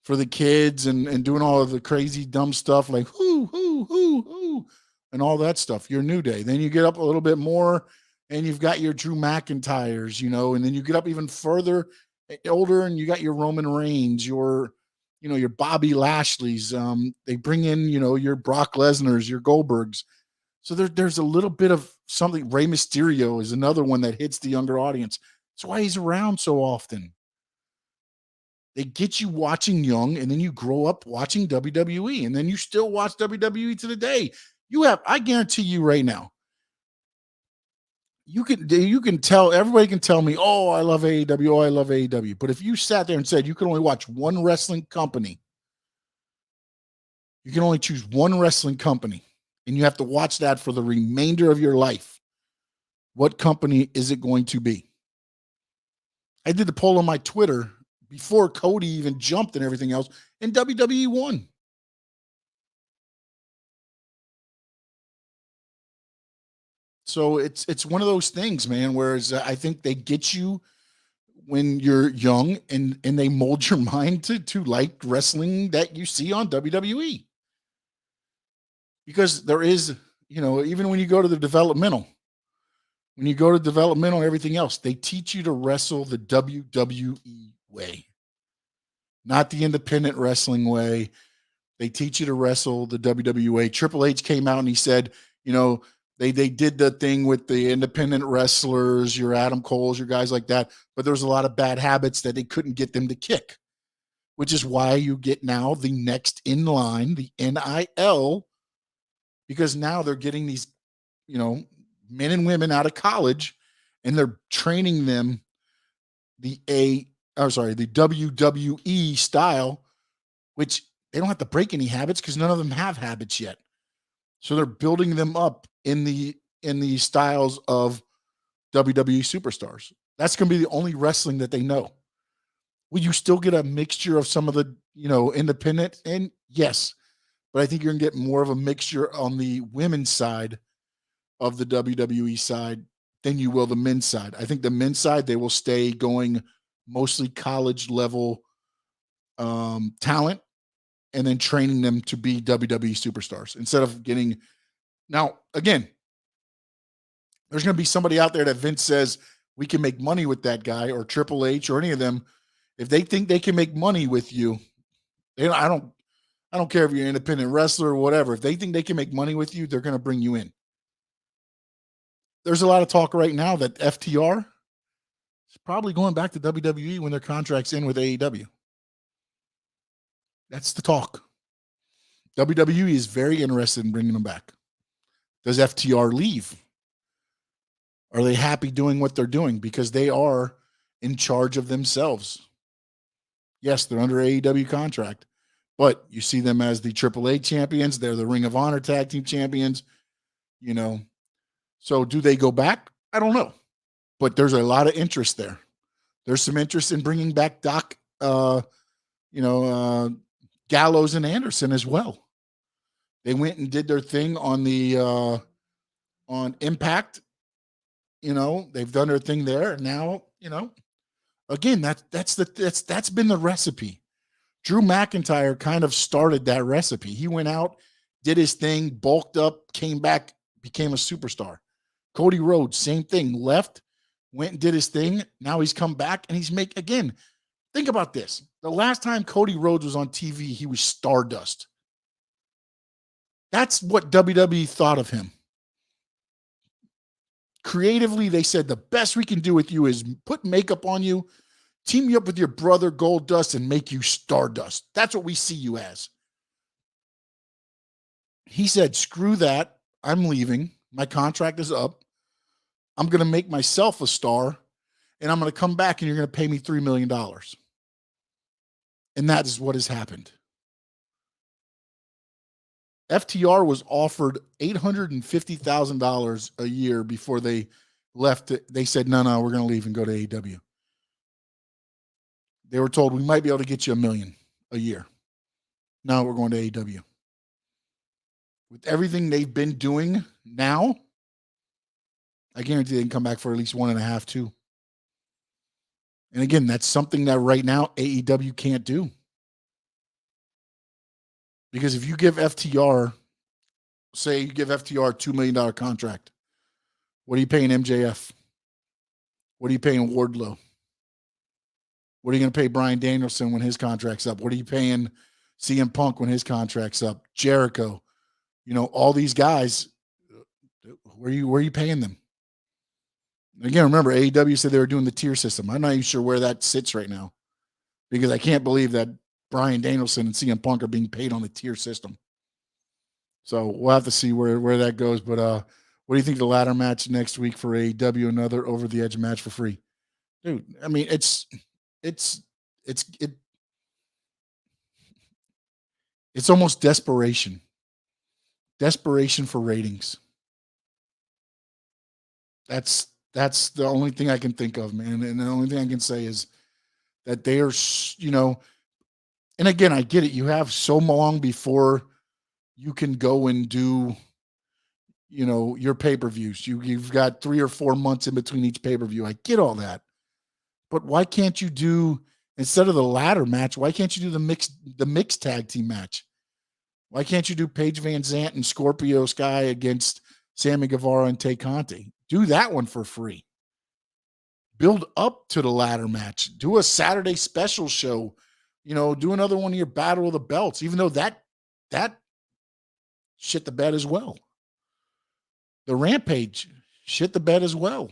For the kids and doing all of the crazy dumb stuff like whoo, and all that stuff. Your New Day. Then you get up a little bit more and you've got your Drew McIntyres, and then you get up even further older and you got your Roman Reigns, your Bobby Lashley's. They bring in, your Brock Lesnar's, your Goldbergs. So there's a little bit of something. Rey Mysterio is another one that hits the younger audience. That's why he's around so often. They get you watching young, and then you grow up watching WWE, and then you still watch WWE to the day. I guarantee you right now, you can tell, everybody can tell me, oh, I love AEW, oh, I love AEW. But if you sat there and said you can only watch one wrestling company, you can only choose one wrestling company, and you have to watch that for the remainder of your life, what company is it going to be? I did the poll on my Twitter before Cody even jumped and everything else, and WWE won. So it's one of those things, man, whereas I think they get you when you're young and they mold your mind to like wrestling that you see on WWE. Because there is, even when you go to the developmental, everything else, they teach you to wrestle the WWE way, not the independent wrestling way. They teach you to wrestle the WWE way. Triple H came out and he said, they did the thing with the independent wrestlers, your Adam Coles, your guys like that, but there was a lot of bad habits that they couldn't get them to kick, which is why you get now the next in line, the NIL, because now they're getting these, men and women out of college, and they're training them the WWE style, which they don't have to break any habits because none of them have habits yet. So they're building them up in the styles of WWE superstars. That's going to be the only wrestling that they know. Will you still get a mixture of some of the, independent? And yes, but I think you're going to get more of a mixture on the women's side of the WWE side than you will the men's side. I think the men's side, they will stay going mostly college level talent and then training them to be WWE superstars instead of getting. Now, again, there's going to be somebody out there that Vince says we can make money with that guy, or Triple H or any of them. If they think they can make money with you, I I don't care if you're an independent wrestler or whatever. If they think they can make money with you, they're going to bring you in. There's a lot of talk right now that FTR is probably going back to WWE when their contract's in with AEW. That's the talk. WWE is very interested in bringing them back. Does FTR leave? Are they happy doing what they're doing? Because they are in charge of themselves. Yes, they're under AEW contract, but you see them as the AAA champions. They're the Ring of Honor tag team champions, you know. So do they go back? I don't know, but there's a lot of interest there. There's some interest in bringing back Gallows and Anderson as well. They went and did their thing on the on Impact. You know, they've done their thing there. Now, you know, again, that's been the recipe. Drew McIntyre kind of started that recipe. He went out, did his thing, bulked up, came back, became a superstar. Cody Rhodes, same thing, left, went and did his thing. Now he's come back and he's again, think about this. The last time Cody Rhodes was on TV, he was Stardust. That's what WWE thought of him. Creatively, they said the best we can do with you is put makeup on you, team you up with your brother Goldust, and make you Stardust. That's what we see you as. He said, screw that. I'm leaving. My contract is up. I'm going to make myself a star, and I'm going to come back, and you're going to pay me $3 million. And that is what has happened. FTR was offered $850,000 a year before they left. They said, no, we're going to leave and go to AEW. They were told, we might be able to get you $1 million a year. Now we're going to AEW. With everything they've been doing now, I guarantee they can come back for at least 1.5, 2. And again, that's something that right now AEW can't do. Because if you give FTR, say you give FTR a $2 million contract, what are you paying MJF? What are you paying Wardlow? What are you going to pay Bryan Danielson when his contract's up? What are you paying CM Punk when his contract's up? Jericho, you know, all these guys, where are you paying them? Again, remember, AEW said they were doing the tier system. I'm not even sure where that sits right now, because I can't believe that Bryan Danielson and CM Punk are being paid on the tier system. So we'll have to see where that goes. But what do you think of the ladder match next week for AEW? Another over the edge match for free, dude. I mean, it's almost desperation for ratings. That's the only thing I can think of, man. And the only thing I can say is that they are, you know. And again, I get it. You have so long before you can go and do, you know, your pay-per-views. You've got 3 or 4 months in between each pay-per-view. I get all that. But why can't you do, instead of the ladder match, why can't you do the mixed tag team match? Why can't you do Paige Van Zant and Scorpio Sky against Sammy Guevara and Tay Conti? Do that one for free. Build up to the ladder match. Do a Saturday special show. You know, do another one of your Battle of the Belts, even though that shit the bed as well. The Rampage shit the bed as well.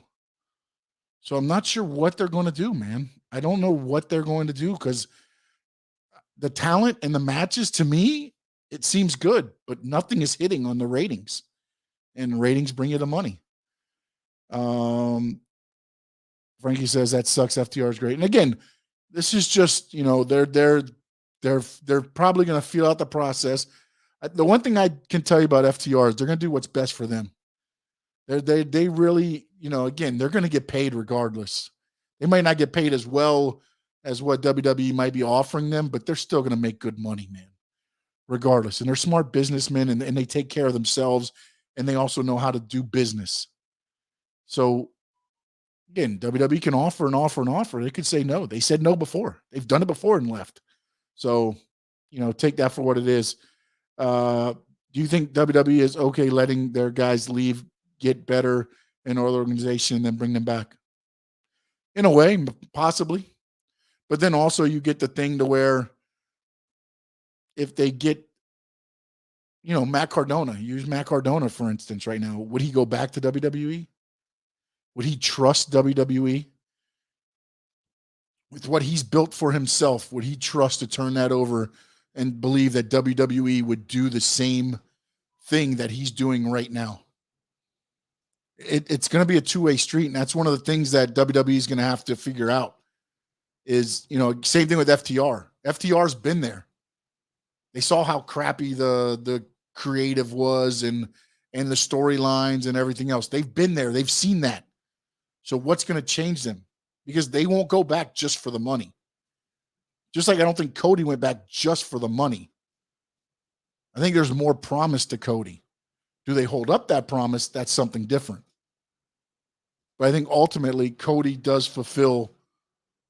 So I'm not sure what they're going to do, man. I don't know what they're going to do, because the talent and the matches, to me, it seems good, but nothing is hitting on the ratings. And ratings bring you the money. Frankie says that sucks. FTR is great. And again, this is just, you know, they're probably going to feel out the process. The one thing I can tell you about FTR is they're going to do what's best for them. They really, you know, again, they're going to get paid regardless. They might not get paid as well as what WWE might be offering them, but they're still going to make good money, man, regardless. And they're smart businessmen, and they take care of themselves, and they also know how to do business. So again, WWE can offer and offer and offer. They could say no. They said no before. They've done it before and left. So, you know, take that for what it is. Do you think WWE is okay letting their guys leave, get better in another organization, and then bring them back? In a way, possibly. But then also you get the thing to where if they get Matt Cardona. Use Matt Cardona, for instance, right now. Would he go back to WWE? Would he trust WWE? With what he's built for himself, would he trust to turn that over and believe that WWE would do the same thing that he's doing right now? It's going to be a two-way street, and that's one of the things that WWE is going to have to figure out is, same thing with FTR. FTR's been there. They saw how crappy the creative was and the storylines and everything else. They've been there. They've seen that. So what's going to change them? Because they won't go back just for the money. Just like I don't think Cody went back just for the money. I think there's more promise to Cody. Do they hold up that promise? That's something different. But I think ultimately Cody does fulfill,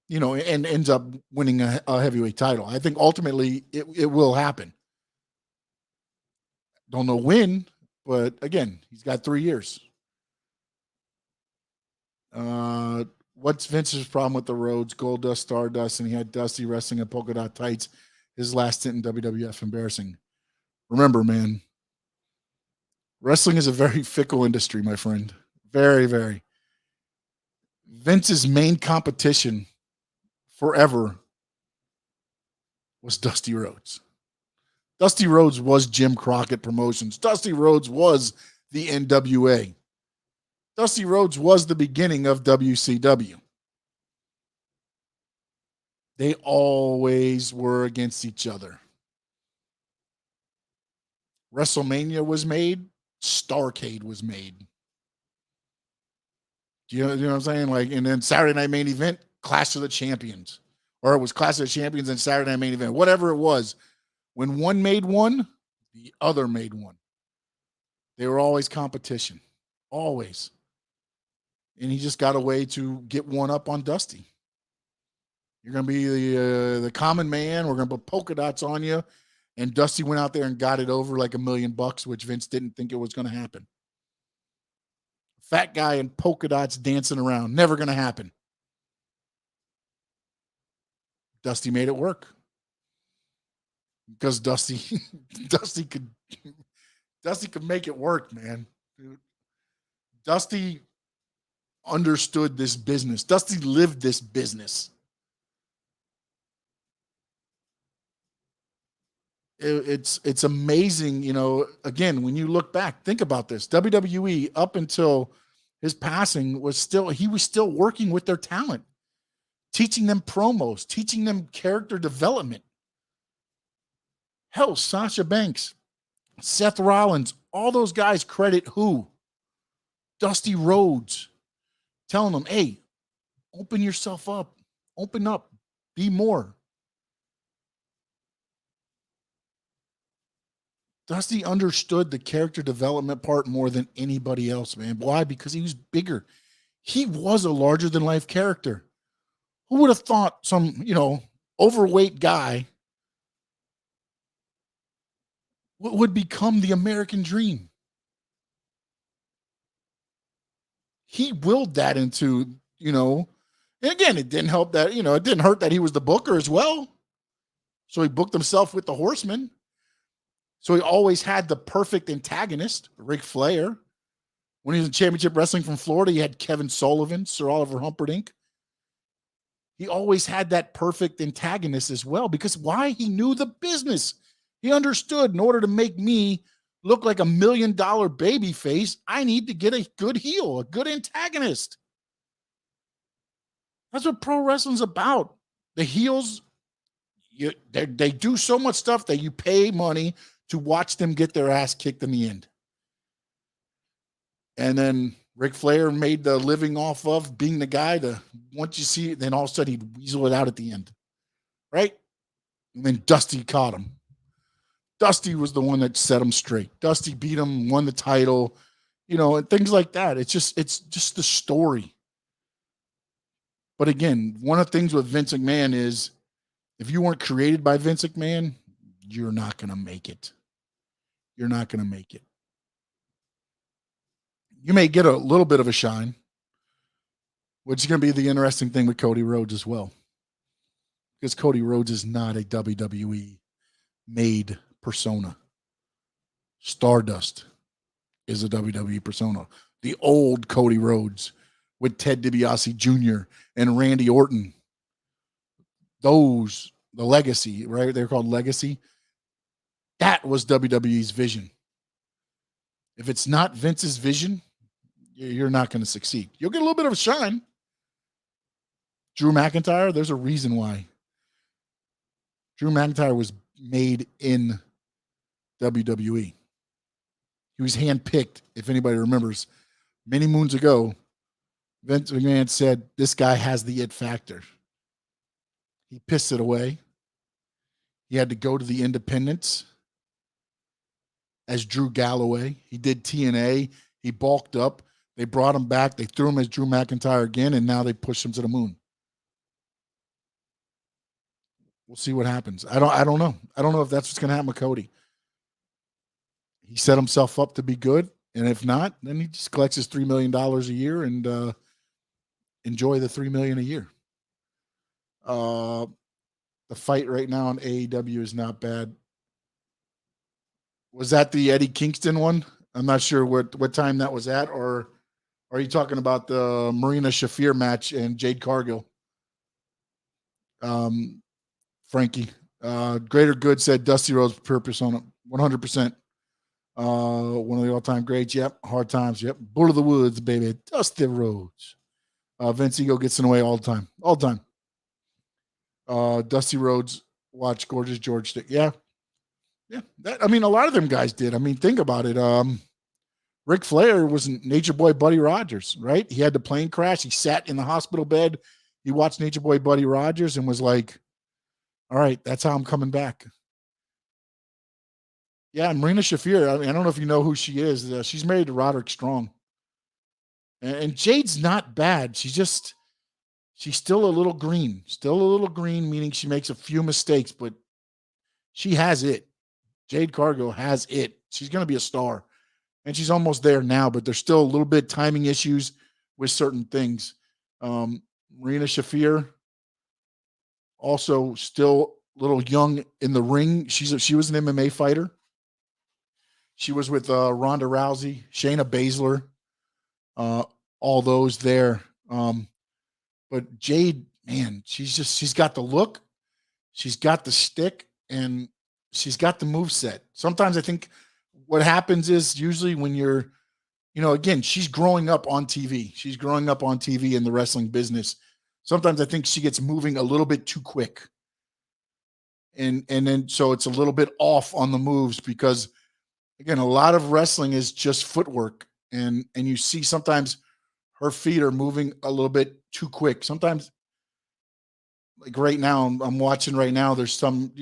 and ends up winning a heavyweight title. I think ultimately it will happen. Don't know when, but again, he's got 3 years. What's Vince's problem with the Rhodes, Goldust, Stardust, and he had Dusty wrestling in polka dot tights? His last stint in WWF, embarrassing. Remember, man, wrestling is a very fickle industry, my friend. Very, very. Vince's main competition forever was Dusty Rhodes. Dusty Rhodes was Jim Crockett Promotions. Dusty Rhodes was the NWA. Dusty Rhodes was the beginning of WCW. They always were against each other. WrestleMania was made. Starrcade was made. Do you know what I'm saying? And then Saturday Night Main Event, Clash of the Champions. Or it was Clash of the Champions and Saturday Night Main Event. Whatever it was. When one made one, the other made one. They were always competition. Always. And he just got a way to get one up on Dusty. You're going to be the common man. We're going to put polka dots on you. And Dusty went out there and got it over like $1 million, which Vince didn't think it was going to happen. Fat guy in polka dots dancing around. Never going to happen. Dusty made it work. Because Dusty could make it work, man. Dude. Dusty understood this business. Dusty lived this business. It's amazing, again, when you look back, think about this. WWE up until his passing was still working with their talent, teaching them promos, teaching them character development. Hell, Sasha Banks, Seth Rollins, all those guys credit who? Dusty Rhodes, telling them, hey, open yourself up, open up, be more. Dusty understood the character development part more than anybody else, man. Why? Because he was bigger. He was a larger than life character. Who would have thought some, overweight guy would become the American dream? He willed that into, and again, it didn't help that, it didn't hurt that he was the booker as well. So he booked himself with the Horsemen. So he always had the perfect antagonist, Ric Flair. When he was in Championship Wrestling from Florida, he had Kevin Sullivan, Sir Oliver Humperdinck. He always had that perfect antagonist as well. Because why? He knew the business. He understood in order to make me look like $1 million baby face, I need to get a good heel, a good antagonist. That's what pro wrestling's about. The heels, they do so much stuff that you pay money to watch them get their ass kicked in the end. And then Ric Flair made the living off of being the guy to, once you see it, then all of a sudden he'd weasel it out at the end. Right? And then Dusty caught him. Dusty was the one that set him straight. Dusty beat him, won the title, and things like that. It's just the story. But again, one of the things with Vince McMahon is if you weren't created by Vince McMahon, you're not going to make it. You're not going to make it. You may get a little bit of a shine, which is going to be the interesting thing with Cody Rhodes as well. Because Cody Rhodes is not a WWE made persona. Stardust is a WWE persona. The old Cody Rhodes with Ted DiBiase Jr. and Randy Orton. The legacy, right? They're called legacy. That was WWE's vision. If it's not Vince's vision, you're not going to succeed. You'll get a little bit of a shine. Drew McIntyre, there's a reason why. Drew McIntyre was made in WWE. He was handpicked, if anybody remembers, many moons ago. Vince McMahon said, this guy has the it factor. He pissed it away. He had to go to the independents as Drew Galloway. He did TNA. He bulked up. They brought him back. They threw him as Drew McIntyre again, and now they pushed him to the moon. We'll see what happens. I don't know. I don't know if that's what's going to happen with Cody. He set himself up to be good, and if not, then he just collects his $3 million a year and enjoy the $3 million a year. The fight right now on AEW is not bad. Was that the Eddie Kingston one? I'm not sure what time that was at, or are you talking about the Marina Shafir match and Jade Cargill? Frankie, Greater Good said Dusty Rhodes purpose on it. 100%. One of the all-time greats. Yep. Hard Times. Yep. Bull of the Woods, baby. Dusty Rhodes. Vince Ego gets in the way all the time. All the time. Dusty Rhodes watch Gorgeous George stick. Yeah. Yeah. A lot of them guys did. Think about it. Ric Flair was Nature Boy Buddy Rogers, right? He had the plane crash. He sat in the hospital bed. He watched Nature Boy Buddy Rogers and was like, all right, that's how I'm coming back. Yeah, Marina Shafir, I don't know if you know who she is. She's married to Roderick Strong. And Jade's not bad. She's still a little green. Still a little green, meaning she makes a few mistakes, but she has it. Jade Cargill has it. She's going to be a star. And she's almost there now, but there's still a little bit timing issues with certain things. Marina Shafir, also still a little young in the ring. She was an MMA fighter. She was with Ronda Rousey, Shayna Baszler, all those there. But Jade, man, she's got the look, she's got the stick, and she's got the moveset. Sometimes I think what happens is usually when you're, again, she's growing up on TV. She's growing up on TV in the wrestling business. Sometimes I think she gets moving a little bit too quick. And then so it's a little bit off on the moves because, again, a lot of wrestling is just footwork. And you see sometimes her feet are moving a little bit too quick. Sometimes, like right now, I'm watching right now, there's some,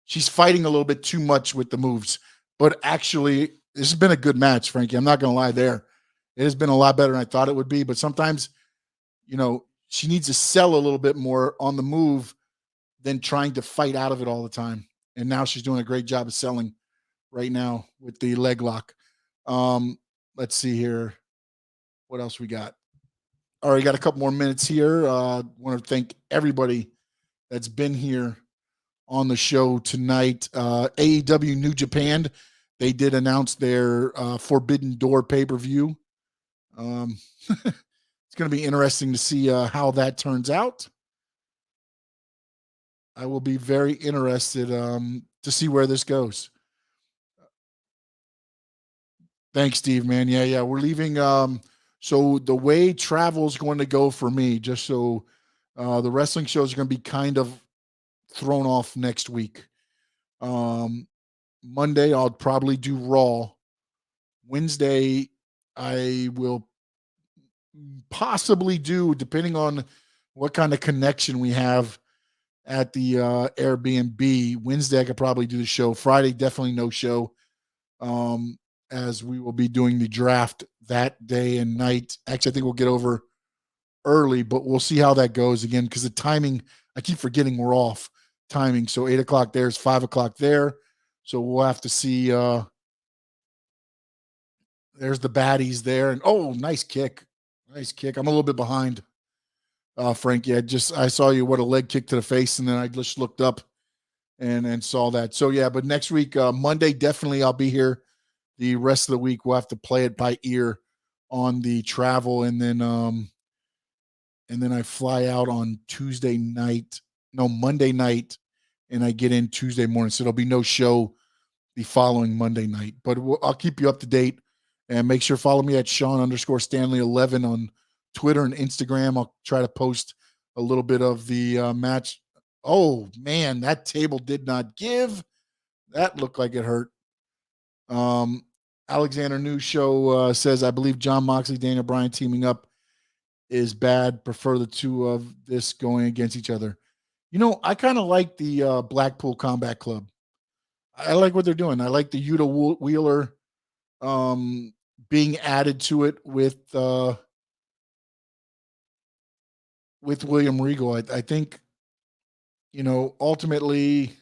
she's fighting a little bit too much with the moves. But actually, this has been a good match, Frankie. I'm not going to lie there. It has been a lot better than I thought it would be. But sometimes, she needs to sell a little bit more on the move than trying to fight out of it all the time. And now she's doing a great job of selling right now with the leg lock. Let's see here. What else we got? All right, got a couple more minutes here. Want to thank everybody that's been here on the show tonight. AEW New Japan, they did announce their Forbidden Door pay-per-view. It's going to be interesting to see how that turns out. I will be very interested to see where this goes. Thanks, Steve, man. Yeah. We're leaving. So the way travel's going to go for me, just so the wrestling shows are going to be kind of thrown off next week. Monday, I'll probably do Raw. Wednesday, I will possibly do, depending on what kind of connection we have at the Airbnb. Wednesday, I could probably do the show. Friday, definitely no show, as we will be doing the draft that day and night. Actually, I think we'll get over early, but we'll see how that goes again, because the timing, I keep forgetting we're off timing. So 8 o'clock there's 5 o'clock there. So we'll have to see. There's the baddies there. And nice kick. Nice kick. I'm a little bit behind, Frankie. I saw you, what a leg kick to the face, and then I just looked up and saw that. So yeah, but next week, Monday, definitely I'll be here the rest of the week we'll have to play it by ear on the travel, and then I fly out on Monday night, and I get in Tuesday morning. So there'll be no show the following Monday night. But I'll keep you up to date, and make sure follow me at Sean_Stanley11 on Twitter and Instagram. I'll try to post a little bit of the match. Oh man, that table did not give. That looked like it hurt. Alexander News Show says, I believe John Moxley, Daniel Bryan teaming up is bad. Prefer the two of this going against each other. I kind of like the Blackpool Combat Club. I like what they're doing. I like the Yuta Wheeler being added to it with William Regal. I think, ultimately,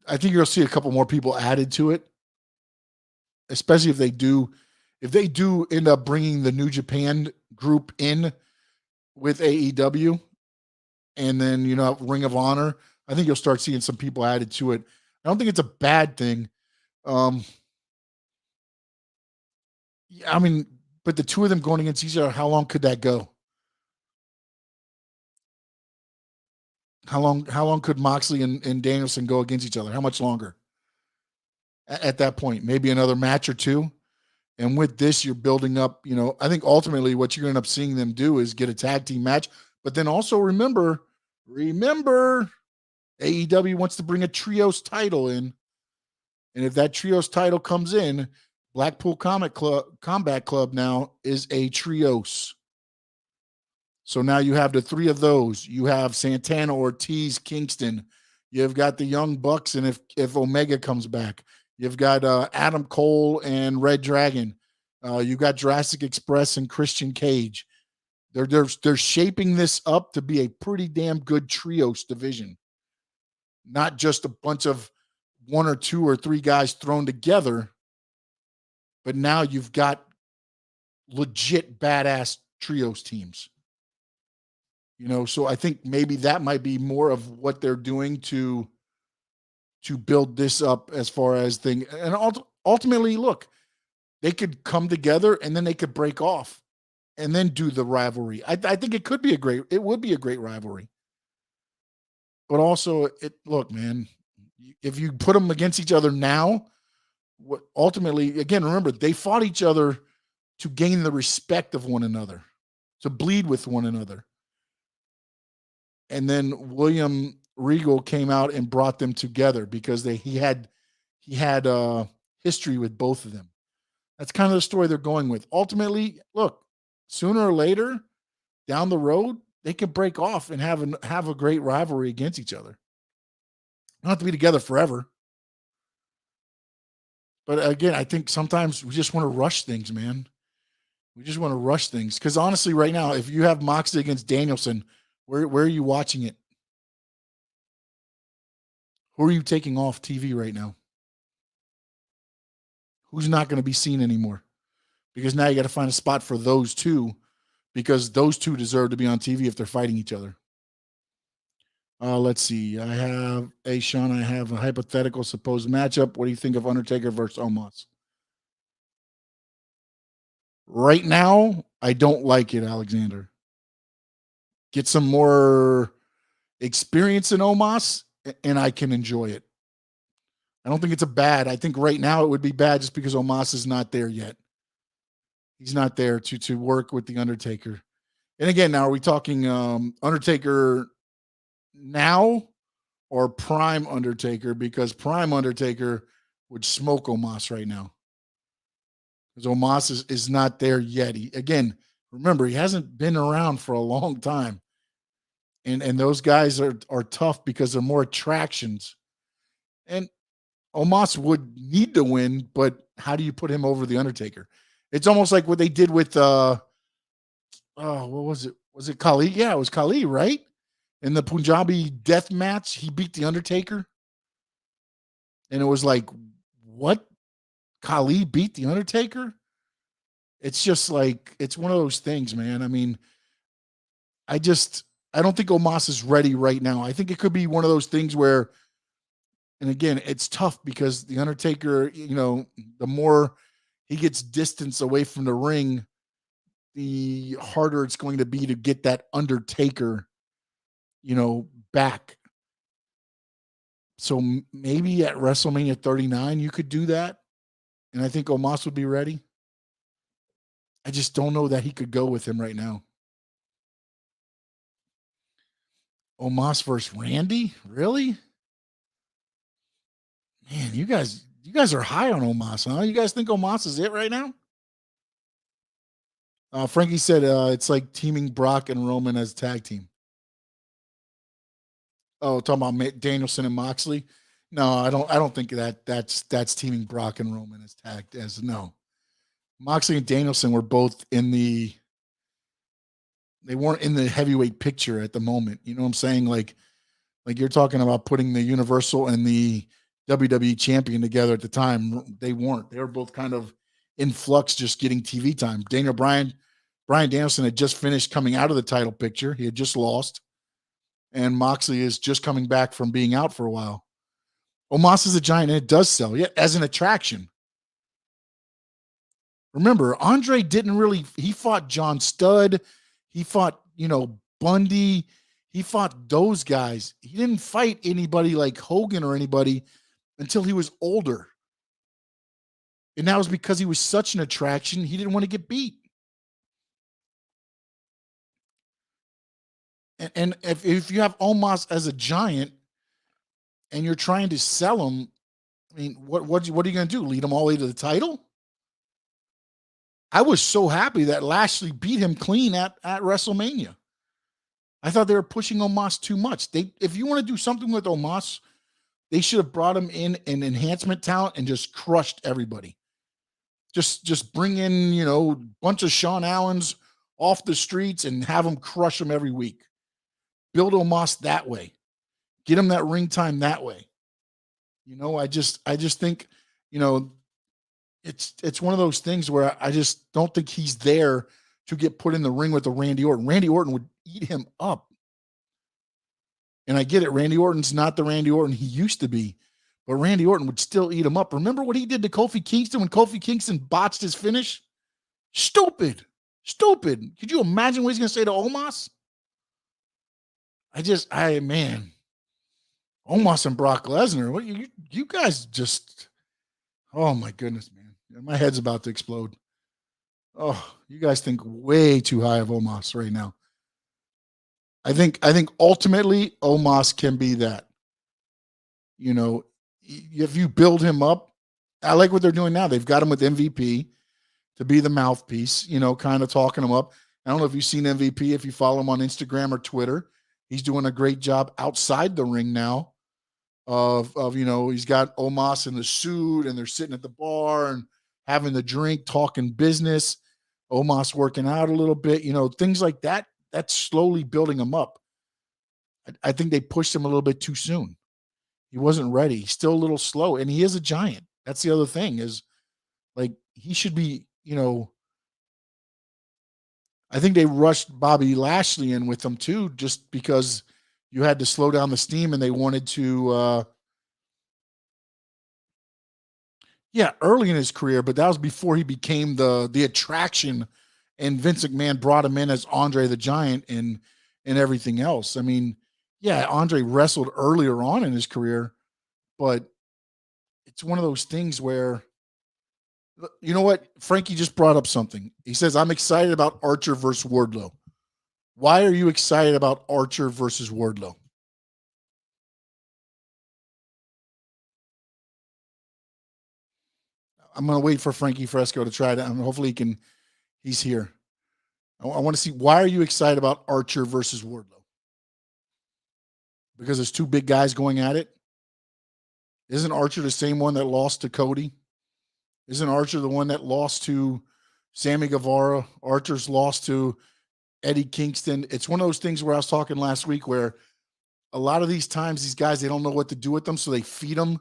I think you'll see a couple more people added to it, especially if they do end up bringing the New Japan group in with AEW, and then, Ring of Honor. I think you'll start seeing some people added to it. I don't think it's a bad thing. But the two of them going against each other, how long could that go? How long could Moxley and Danielson go against each other? How much longer? At that point, maybe another match or two. And with this, you're building up, I think ultimately what you're going to end up seeing them do is get a tag team match. But then also remember, AEW wants to bring a trios title in. And if that trios title comes in, Blackpool Combat Club now is a trios. So now you have the three of those. You have Santana, Ortiz, Kingston. You've got the Young Bucks, and if Omega comes back, you've got Adam Cole and Red Dragon. You got Jurassic Express and Christian Cage. They're shaping this up to be a pretty damn good trios division, not just a bunch of one or two or three guys thrown together. But now you've got legit badass trios teams. So I think maybe that might be more of what they're doing to build this up as far as thing. And ultimately, look, they could come together and then they could break off and then do the rivalry. I think it would be a great rivalry. But also, look, man, if you put them against each other now, ultimately, again, remember, they fought each other to gain the respect of one another, to bleed with one another. And then William Regal came out and brought them together because he had history with both of them. That's kind of the story they're going with. Ultimately, look, sooner or later, down the road, they could break off and have a great rivalry against each other. Not have to be together forever. But again, I think sometimes we just want to rush things, man. We just want to rush things. Because honestly, right now, if you have Moxley against Danielson, where are you watching it? Who are you taking off TV right now? Who's not going to be seen anymore? Because now you got to find a spot for those two, because those two deserve to be on TV if they're fighting each other. Let's see. I have a hypothetical supposed matchup. What do you think of Undertaker versus Omos? Right now, I don't like it, Alexander. Get some more experience in Omos, and I can enjoy it. I don't think it's I think right now it would be bad just because Omos is not there yet. He's not there to work with the Undertaker. And again, now are we talking Undertaker now or Prime Undertaker? Because Prime Undertaker would smoke Omos right now. Because Omos is not there yet. Again, remember, he hasn't been around for a long time. And those guys are tough because they're more attractions. And Omos would need to win, but how do you put him over the Undertaker? It's almost like what they did with what was it? Was it Khali? Yeah, it was Khali, right? In the Punjabi death match, he beat the Undertaker. And it was like, what? Khali beat the Undertaker? It's just like, it's one of those things, man. I mean, I don't think Omos is ready right now. I think it could be one of those things where And again, it's tough because the Undertaker, the more he gets distance away from the ring, the harder it's going to be to get that Undertaker, back. So maybe at WrestleMania 39, you could do that. And I think Omos would be ready. I just don't know that he could go with him right now. Omos versus Randy? Really? Man, you guys are high on Omos, huh? You guys think Omos is it right now? Frankie said it's like teaming Brock and Roman as tag team. Oh, talking about Danielson and Moxley. No, I don't think that's teaming Brock and Roman as tagged as no. Moxley and Danielson were both they weren't in the heavyweight picture at the moment. You know what I'm saying? Like you're talking about putting the Universal and the WWE champion together at the time. They weren't. They were both kind of in flux, just getting TV time. Bryan Danielson had just finished coming out of the title picture. He had just lost. And Moxley is just coming back from being out for a while. Omos is a giant, and it does sell, as an attraction. Remember, Andre he fought John Studd. He fought, Bundy. He fought those guys. He didn't fight anybody like Hogan or anybody until he was older. And that was because he was such an attraction, he didn't want to get beat. And if you have Omos as a giant and you're trying to sell him, I mean, what are you going to do? Lead him all the way to the title? I was so happy that Lashley beat him clean at WrestleMania. I thought they were pushing Omos too much. If you want to do something with Omos, they should have brought him in an enhancement talent and just crushed everybody. Just bring in, a bunch of Sean Allens off the streets and have them crush them every week. Build Omos that way. Get him that ring time that way. I just think, it's one of those things where I just don't think he's there to get put in the ring with a Randy Orton. Randy Orton would eat him up. And I get it. Randy Orton's not the Randy Orton he used to be, but Randy Orton would still eat him up. Remember what he did to Kofi Kingston when Kofi Kingston botched his finish? Stupid. Could you imagine what he's going to say to Omos? Man, Omos and Brock Lesnar. What you guys just, oh my goodness, man. My head's about to explode. Oh, you guys think way too high of Omos right now. I think ultimately Omos can be that. If you build him up, I like what they're doing now. They've got him with MVP to be the mouthpiece, kind of talking him up. I don't know if you've seen MVP, if you follow him on Instagram or Twitter. He's doing a great job outside the ring now of he's got Omos in the suit and they're sitting at the bar and having the drink, talking business. Omos working out a little bit, things like that. That's slowly building him up. I think they pushed him a little bit too soon. He wasn't ready. He's still a little slow, and he is a giant. That's the other thing is, like, he should be, I think they rushed Bobby Lashley in with them too, just because you had to slow down the steam and they wanted to, early in his career, but that was before he became the attraction, and Vince McMahon brought him in as Andre the Giant and everything else. I mean, Andre wrestled earlier on in his career, but it's one of those things where, you know what? Frankie just brought up something. He says, I'm excited about Archer versus Wardlow. Why are you excited about Archer versus Wardlow? I'm going to wait for Frankie Fresco to try to, hopefully he's here. I want to see, why are you excited about Archer versus Wardlow? Because there's two big guys going at it? Isn't Archer the same one that lost to Cody? Isn't Archer the one that lost to Sammy Guevara? Archer's lost to Eddie Kingston. It's one of those things where I was talking last week where a lot of these times these guys, they don't know what to do with them, so they feed them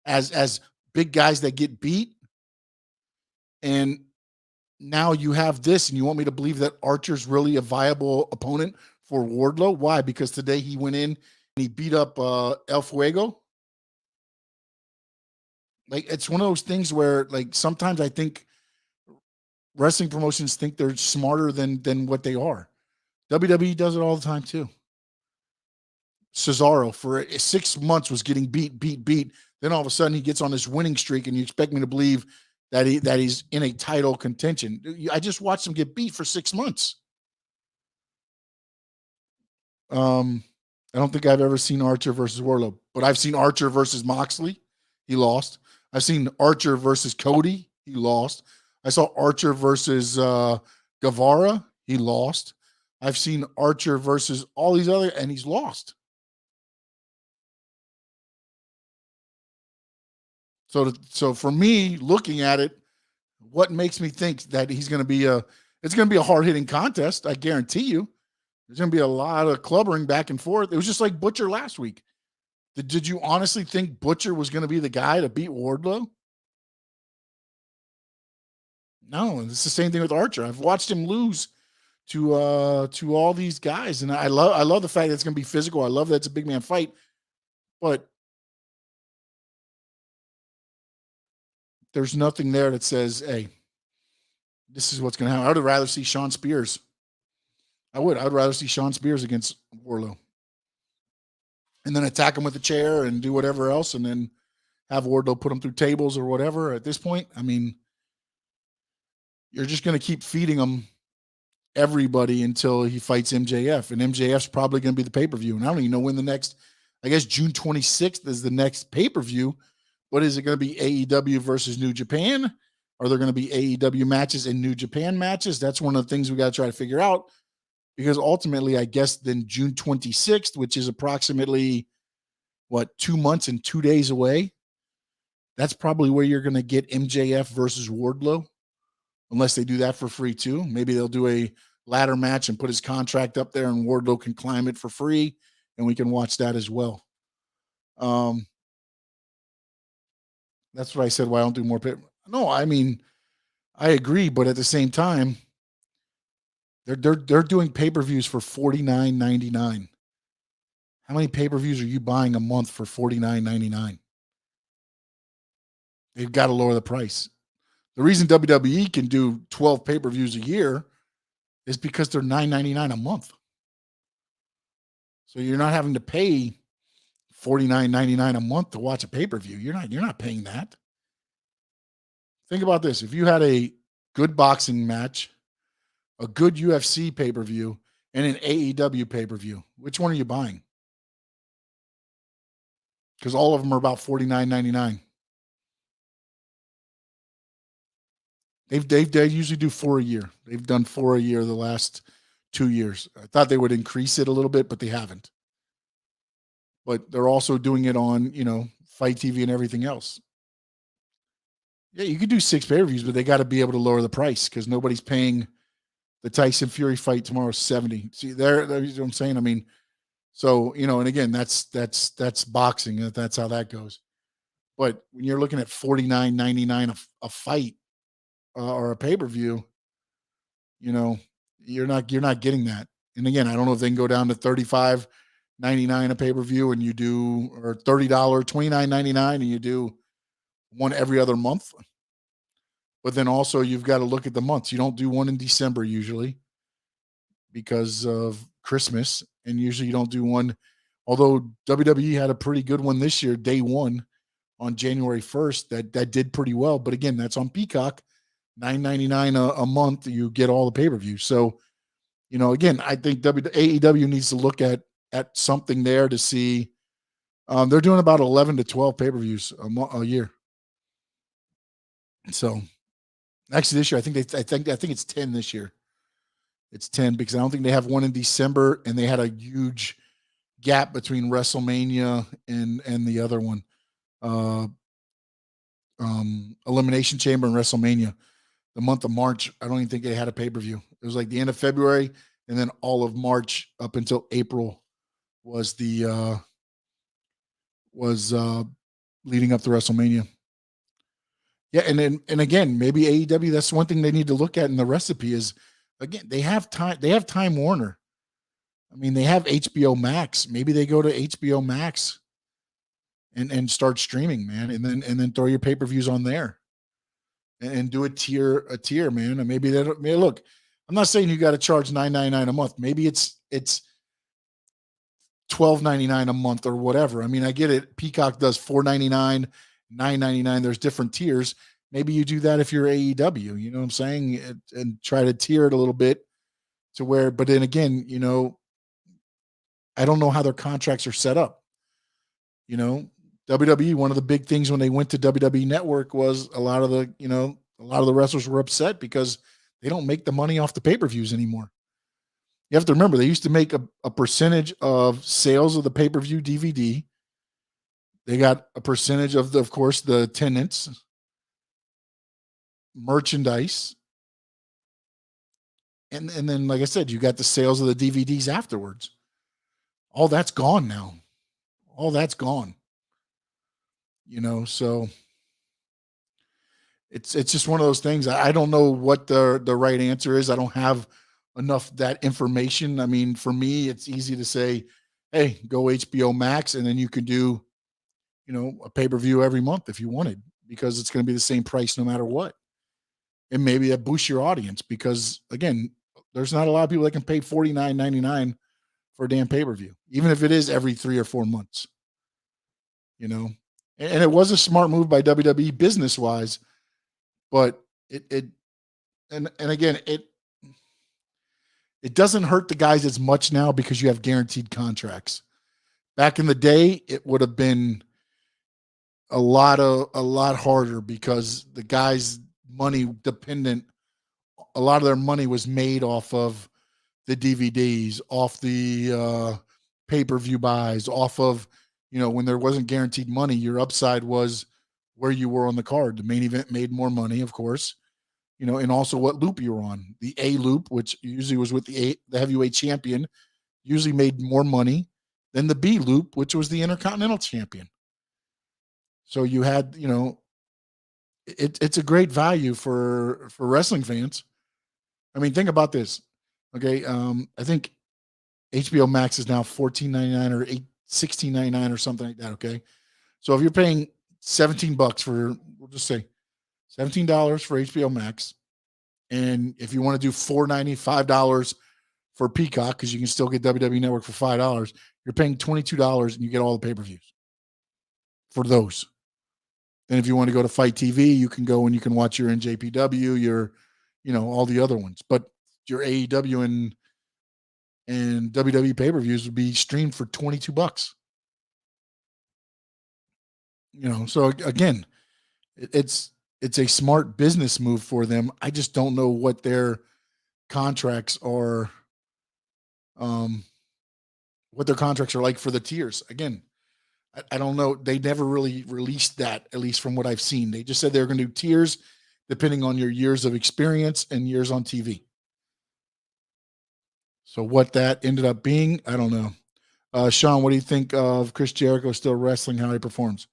as big guys that get beat. And now you have this, and you want me to believe that Archer's really a viable opponent for Wardlow? Why? Because today he went in and he beat up El Fuego. Like, it's one of those things where, like, sometimes I think wrestling promotions think they're smarter than what they are. WWE does it all the time too. Cesaro for 6 months was getting beat. Then all of a sudden he gets on this winning streak, and you expect me to believe that he's in a title contention. I just watched him get beat for 6 months. I don't think I've ever seen Archer versus Wardlow, but I've seen Archer versus Moxley. He lost. I've seen Archer versus Cody. He lost. I saw Archer versus Guevara. He lost. I've seen Archer versus all these other, and he's lost. So for me, looking at it, what makes me think that it's going to be a hard-hitting contest? I guarantee you. There's going to be a lot of clubbering back and forth. It was just like Butcher last week. Did you honestly think Butcher was going to be the guy to beat Wardlow? No, it's the same thing with Archer. I've watched him lose to all these guys, and I love the fact that it's going to be physical. I love that it's a big man fight, but there's nothing there that says, "Hey, this is what's going to happen." I would rather see Shawn Spears. I would rather see Shawn Spears against Wardlow, and then attack him with a chair and do whatever else, and then have Wardlow put him through tables or whatever. At this point, I mean, you're just going to keep feeding him everybody until he fights MJF, and MJF's probably going to be the pay-per-view. And I don't even know when the next, I guess June 26th is the next pay-per-view. But is it going to be AEW versus New Japan? Are there going to be AEW matches and New Japan matches? That's one of the things we got to try to figure out, because ultimately, I guess then June 26th, which is approximately 2 months and 2 days away, that's probably where you're going to get MJF versus Wardlow, unless they do that for free too. Maybe they'll do a ladder match and put his contract up there, and Wardlow can climb it for free, and we can watch that as well. That's what I said. Why don't do more pay? No, I mean, I agree, but at the same time, they're doing pay-per-views for $49.99. How many pay-per-views are you buying a month for $49.99? They've got to lower the price. The reason WWE can do 12 pay-per-views a year is because they're $9.99 a month. So you're not having to pay $49.99 a month to watch a pay-per-view. You're not paying that. Think about this. If you had a good boxing match, a good UFC pay-per-view, and an AEW pay-per-view, which one are you buying? Because all of them are about $49.99. They usually do 4 a year. They've done 4 a year the last 2 years. I thought they would increase it a little bit, but they haven't. But they're also doing it on, Fight TV and everything else. Yeah, you could do 6 pay-per-views, but they got to be able to lower the price, because nobody's paying the Tyson Fury fight tomorrow $70. See, that's what I'm saying. I mean, so, and again, that's boxing. That's how that goes. But when you're looking at $49.99 a fight, or a pay-per-view, you're not getting that. And again, I don't know if they can go down to $35.99 a pay-per-view, and you do, or $30, $29.99, and you do one every other month. But then also you've got to look at the months. You don't do one in December usually because of Christmas, and usually you don't do one. Although WWE had a pretty good one this year, day one on January 1st, that did pretty well. But again, that's on Peacock. $9.99 a month, you get all the pay-per-views. So, again, I think AEW needs to look at something there to see. They're doing about 11 to 12 pay-per-views a year. So, actually, this year I think it's 10 this year. It's 10 because I don't think they have one in December, and they had a huge gap between WrestleMania and the other one, Elimination Chamber and WrestleMania. The month of March, I don't even think they had a pay-per-view. It was like the end of February, and then all of March up until April was the leading up to WrestleMania. Yeah, and again, maybe AEW, that's one thing they need to look at in the recipe is, again, they have Time Warner. I mean, they have HBO Max. Maybe they go to HBO Max and start streaming, man, and then throw your pay-per-views on there and do a tier, man. And maybe that, man, look, I'm not saying you got to charge $9.99 a month. Maybe it's $12.99 a month or whatever. I mean, I get it. Peacock does $4.99, $9.99. There's different tiers. Maybe you do that if you're AEW, you know what I'm saying? And try to tier it a little bit to where, but then again, you know, I don't know how their contracts are set up. You know, WWE, one of the big things when they went to WWE Network was a lot of the wrestlers were upset because they don't make the money off the pay-per-views anymore. You have to remember, they used to make a percentage of sales of the pay-per-view DVD. They got a percentage of course, the attendance, merchandise. And then, like I said, you got the sales of the DVDs afterwards. All that's gone now. All that's gone. You know, so it's just one of those things. I don't know what the right answer is. I don't have enough that information. I mean, for me, it's easy to say, hey, go HBO Max, and then you can do, you know, a pay-per-view every month if you wanted, because it's going to be the same price no matter what. And maybe that boosts your audience because, again, there's not a lot of people that can pay $49.99 for a damn pay-per-view, even if it is every 3 or 4 months. You know, and it was a smart move by WWE business-wise, but it doesn't hurt the guys as much now because you have guaranteed contracts. Back in the day, it would have been a lot harder because the guys' money dependent, a lot of their money was made off of the DVDs, off the pay-per-view buys, off of, you know, when there wasn't guaranteed money, your upside was where you were on the card. The main event made more money, of course, you know, and also what loop you were on. The A loop, which usually was with the heavyweight champion, usually made more money than the B loop, which was the Intercontinental champion. So you had, you know, it's a great value for wrestling fans. I mean, think about this. Okay, I think HBO Max is now $14.99 or $16.99 or something like that. Okay, so if you're paying $17 for, we'll just say $17 for HBO Max, and if you want to do $4.95 for Peacock, because you can still get WWE Network for $5, you're paying $22 and you get all the pay-per-views for those. Then if you want to go to Fight TV, you can go and you can watch your NJPW, your, you know, all the other ones. But your AEW and WWE pay-per-views would be streamed for $22. You know, so again, it's a smart business move for them. I just don't know what their contracts are, what their contracts are like for the tiers. Again, I don't know. They never really released that, at least from what I've seen. They just said they were going to do tiers depending on your years of experience and years on TV. So what that ended up being, I don't know. Sean, what do you think of Chris Jericho still wrestling, how he performs?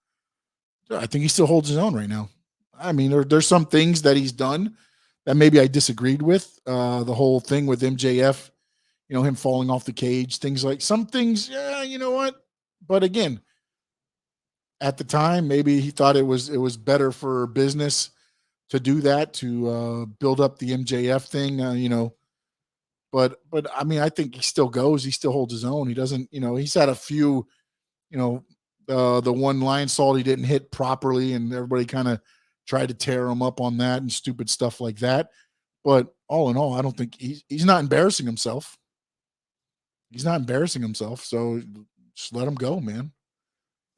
I think he still holds his own right now. I mean, there's some things that he's done that maybe I disagreed with. The whole thing with MJF, you know, him falling off the cage, things like some things, yeah, you know what? But again, at the time, maybe he thought it was better for business to do that, to build up the MJF thing, you know. But I mean, I think he still goes. He still holds his own. He doesn't, you know, he's had a few, you know, the one lion salt he didn't hit properly, and everybody kind of tried to tear him up on that and stupid stuff like that. But all in all, I don't think he's not embarrassing himself. He's not embarrassing himself. So just let him go, man.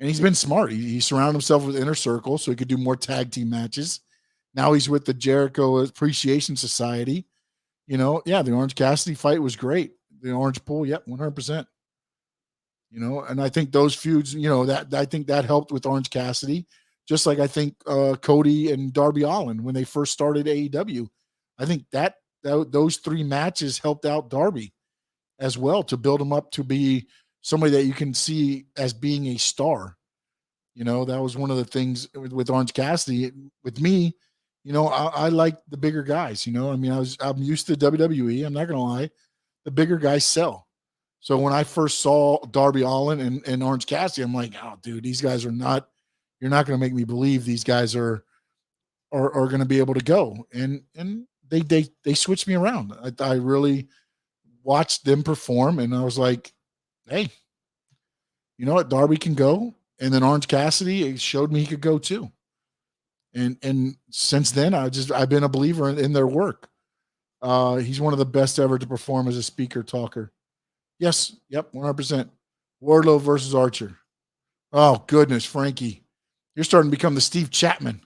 And he's been smart. He surrounded himself with Inner Circle so he could do more tag team matches. Now he's with the Jericho Appreciation Society. You know, yeah, the Orange Cassidy fight was great. The Orange Pool, yep, 100%. You know, and I think those feuds, you know, that I think that helped with Orange Cassidy, just like I think Cody and Darby Allin when they first started AEW. I think that those three matches helped out Darby as well to build him up to be somebody that you can see as being a star. You know, that was one of the things with Orange Cassidy. With me, you know, I like the bigger guys. You know, I mean, I'm used to WWE. I'm not gonna lie, the bigger guys sell. So when I first saw Darby Allin and Orange Cassidy, I'm like, oh, dude, these guys are not. You're not going to make me believe these guys are going to be able to go. And they switched me around. I really watched them perform, and I was like, hey, you know what? Darby can go. And then Orange Cassidy showed me he could go too. And since then, I've been a believer in their work. He's one of the best ever to perform as a speaker talker. Yes. Yep. 100%. Wardlow versus Archer. Oh goodness, Frankie, you're starting to become the Steve Chapman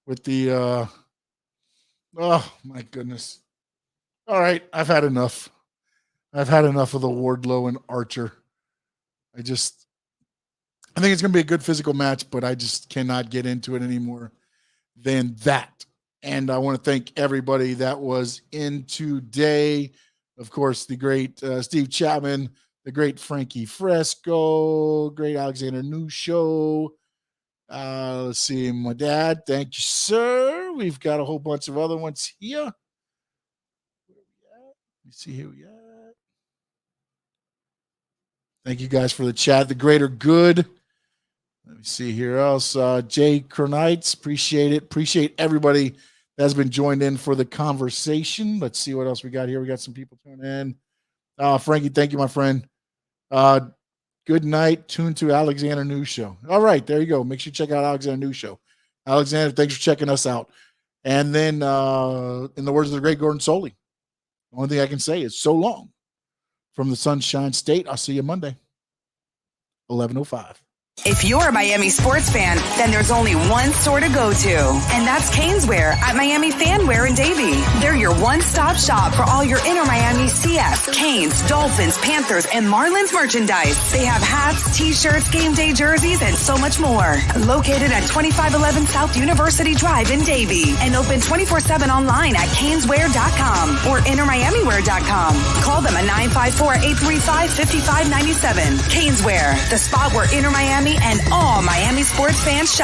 with the, oh my goodness. All right. I've had enough. I've had enough of the Wardlow and Archer. I think it's going to be a good physical match, but I just cannot get into it anymore than that. And I want to thank everybody that was in today. Of course, the great Steve Chapman, the great Frankie Fresco, great Alexander New Show. Let's see, my dad. Thank you, sir. We've got a whole bunch of other ones here. Let me see here we are. Thank you guys for the chat. The greater good. Let me see here else. Jay Cronites, appreciate it. Appreciate everybody that's been joined in for the conversation. Let's see what else we got here. We got some people tuning in. Frankie, thank you, my friend. Good night. Tune to Alexander News Show. All right, there you go. Make sure you check out Alexander News Show. Alexander, thanks for checking us out. And then, in the words of the great Gordon Soley, the only thing I can say is so long from the Sunshine State. I'll see you Monday, 11:05. If you're a Miami sports fan, then there's only one store to go to, and that's Caneswear at Miami Fanwear in Davie. They're your one-stop shop for all your inner Miami CF, Canes, Dolphins, Panthers, and Marlins merchandise. They have hats, t-shirts, game day jerseys, and so much more. Located at 2511 South University Drive in Davie, and open 24/7 online at caneswear.com or innermiamiwear.com. Call them at 954-835-5597. Caneswear, the spot where inner Miami and all Miami sports fans shop.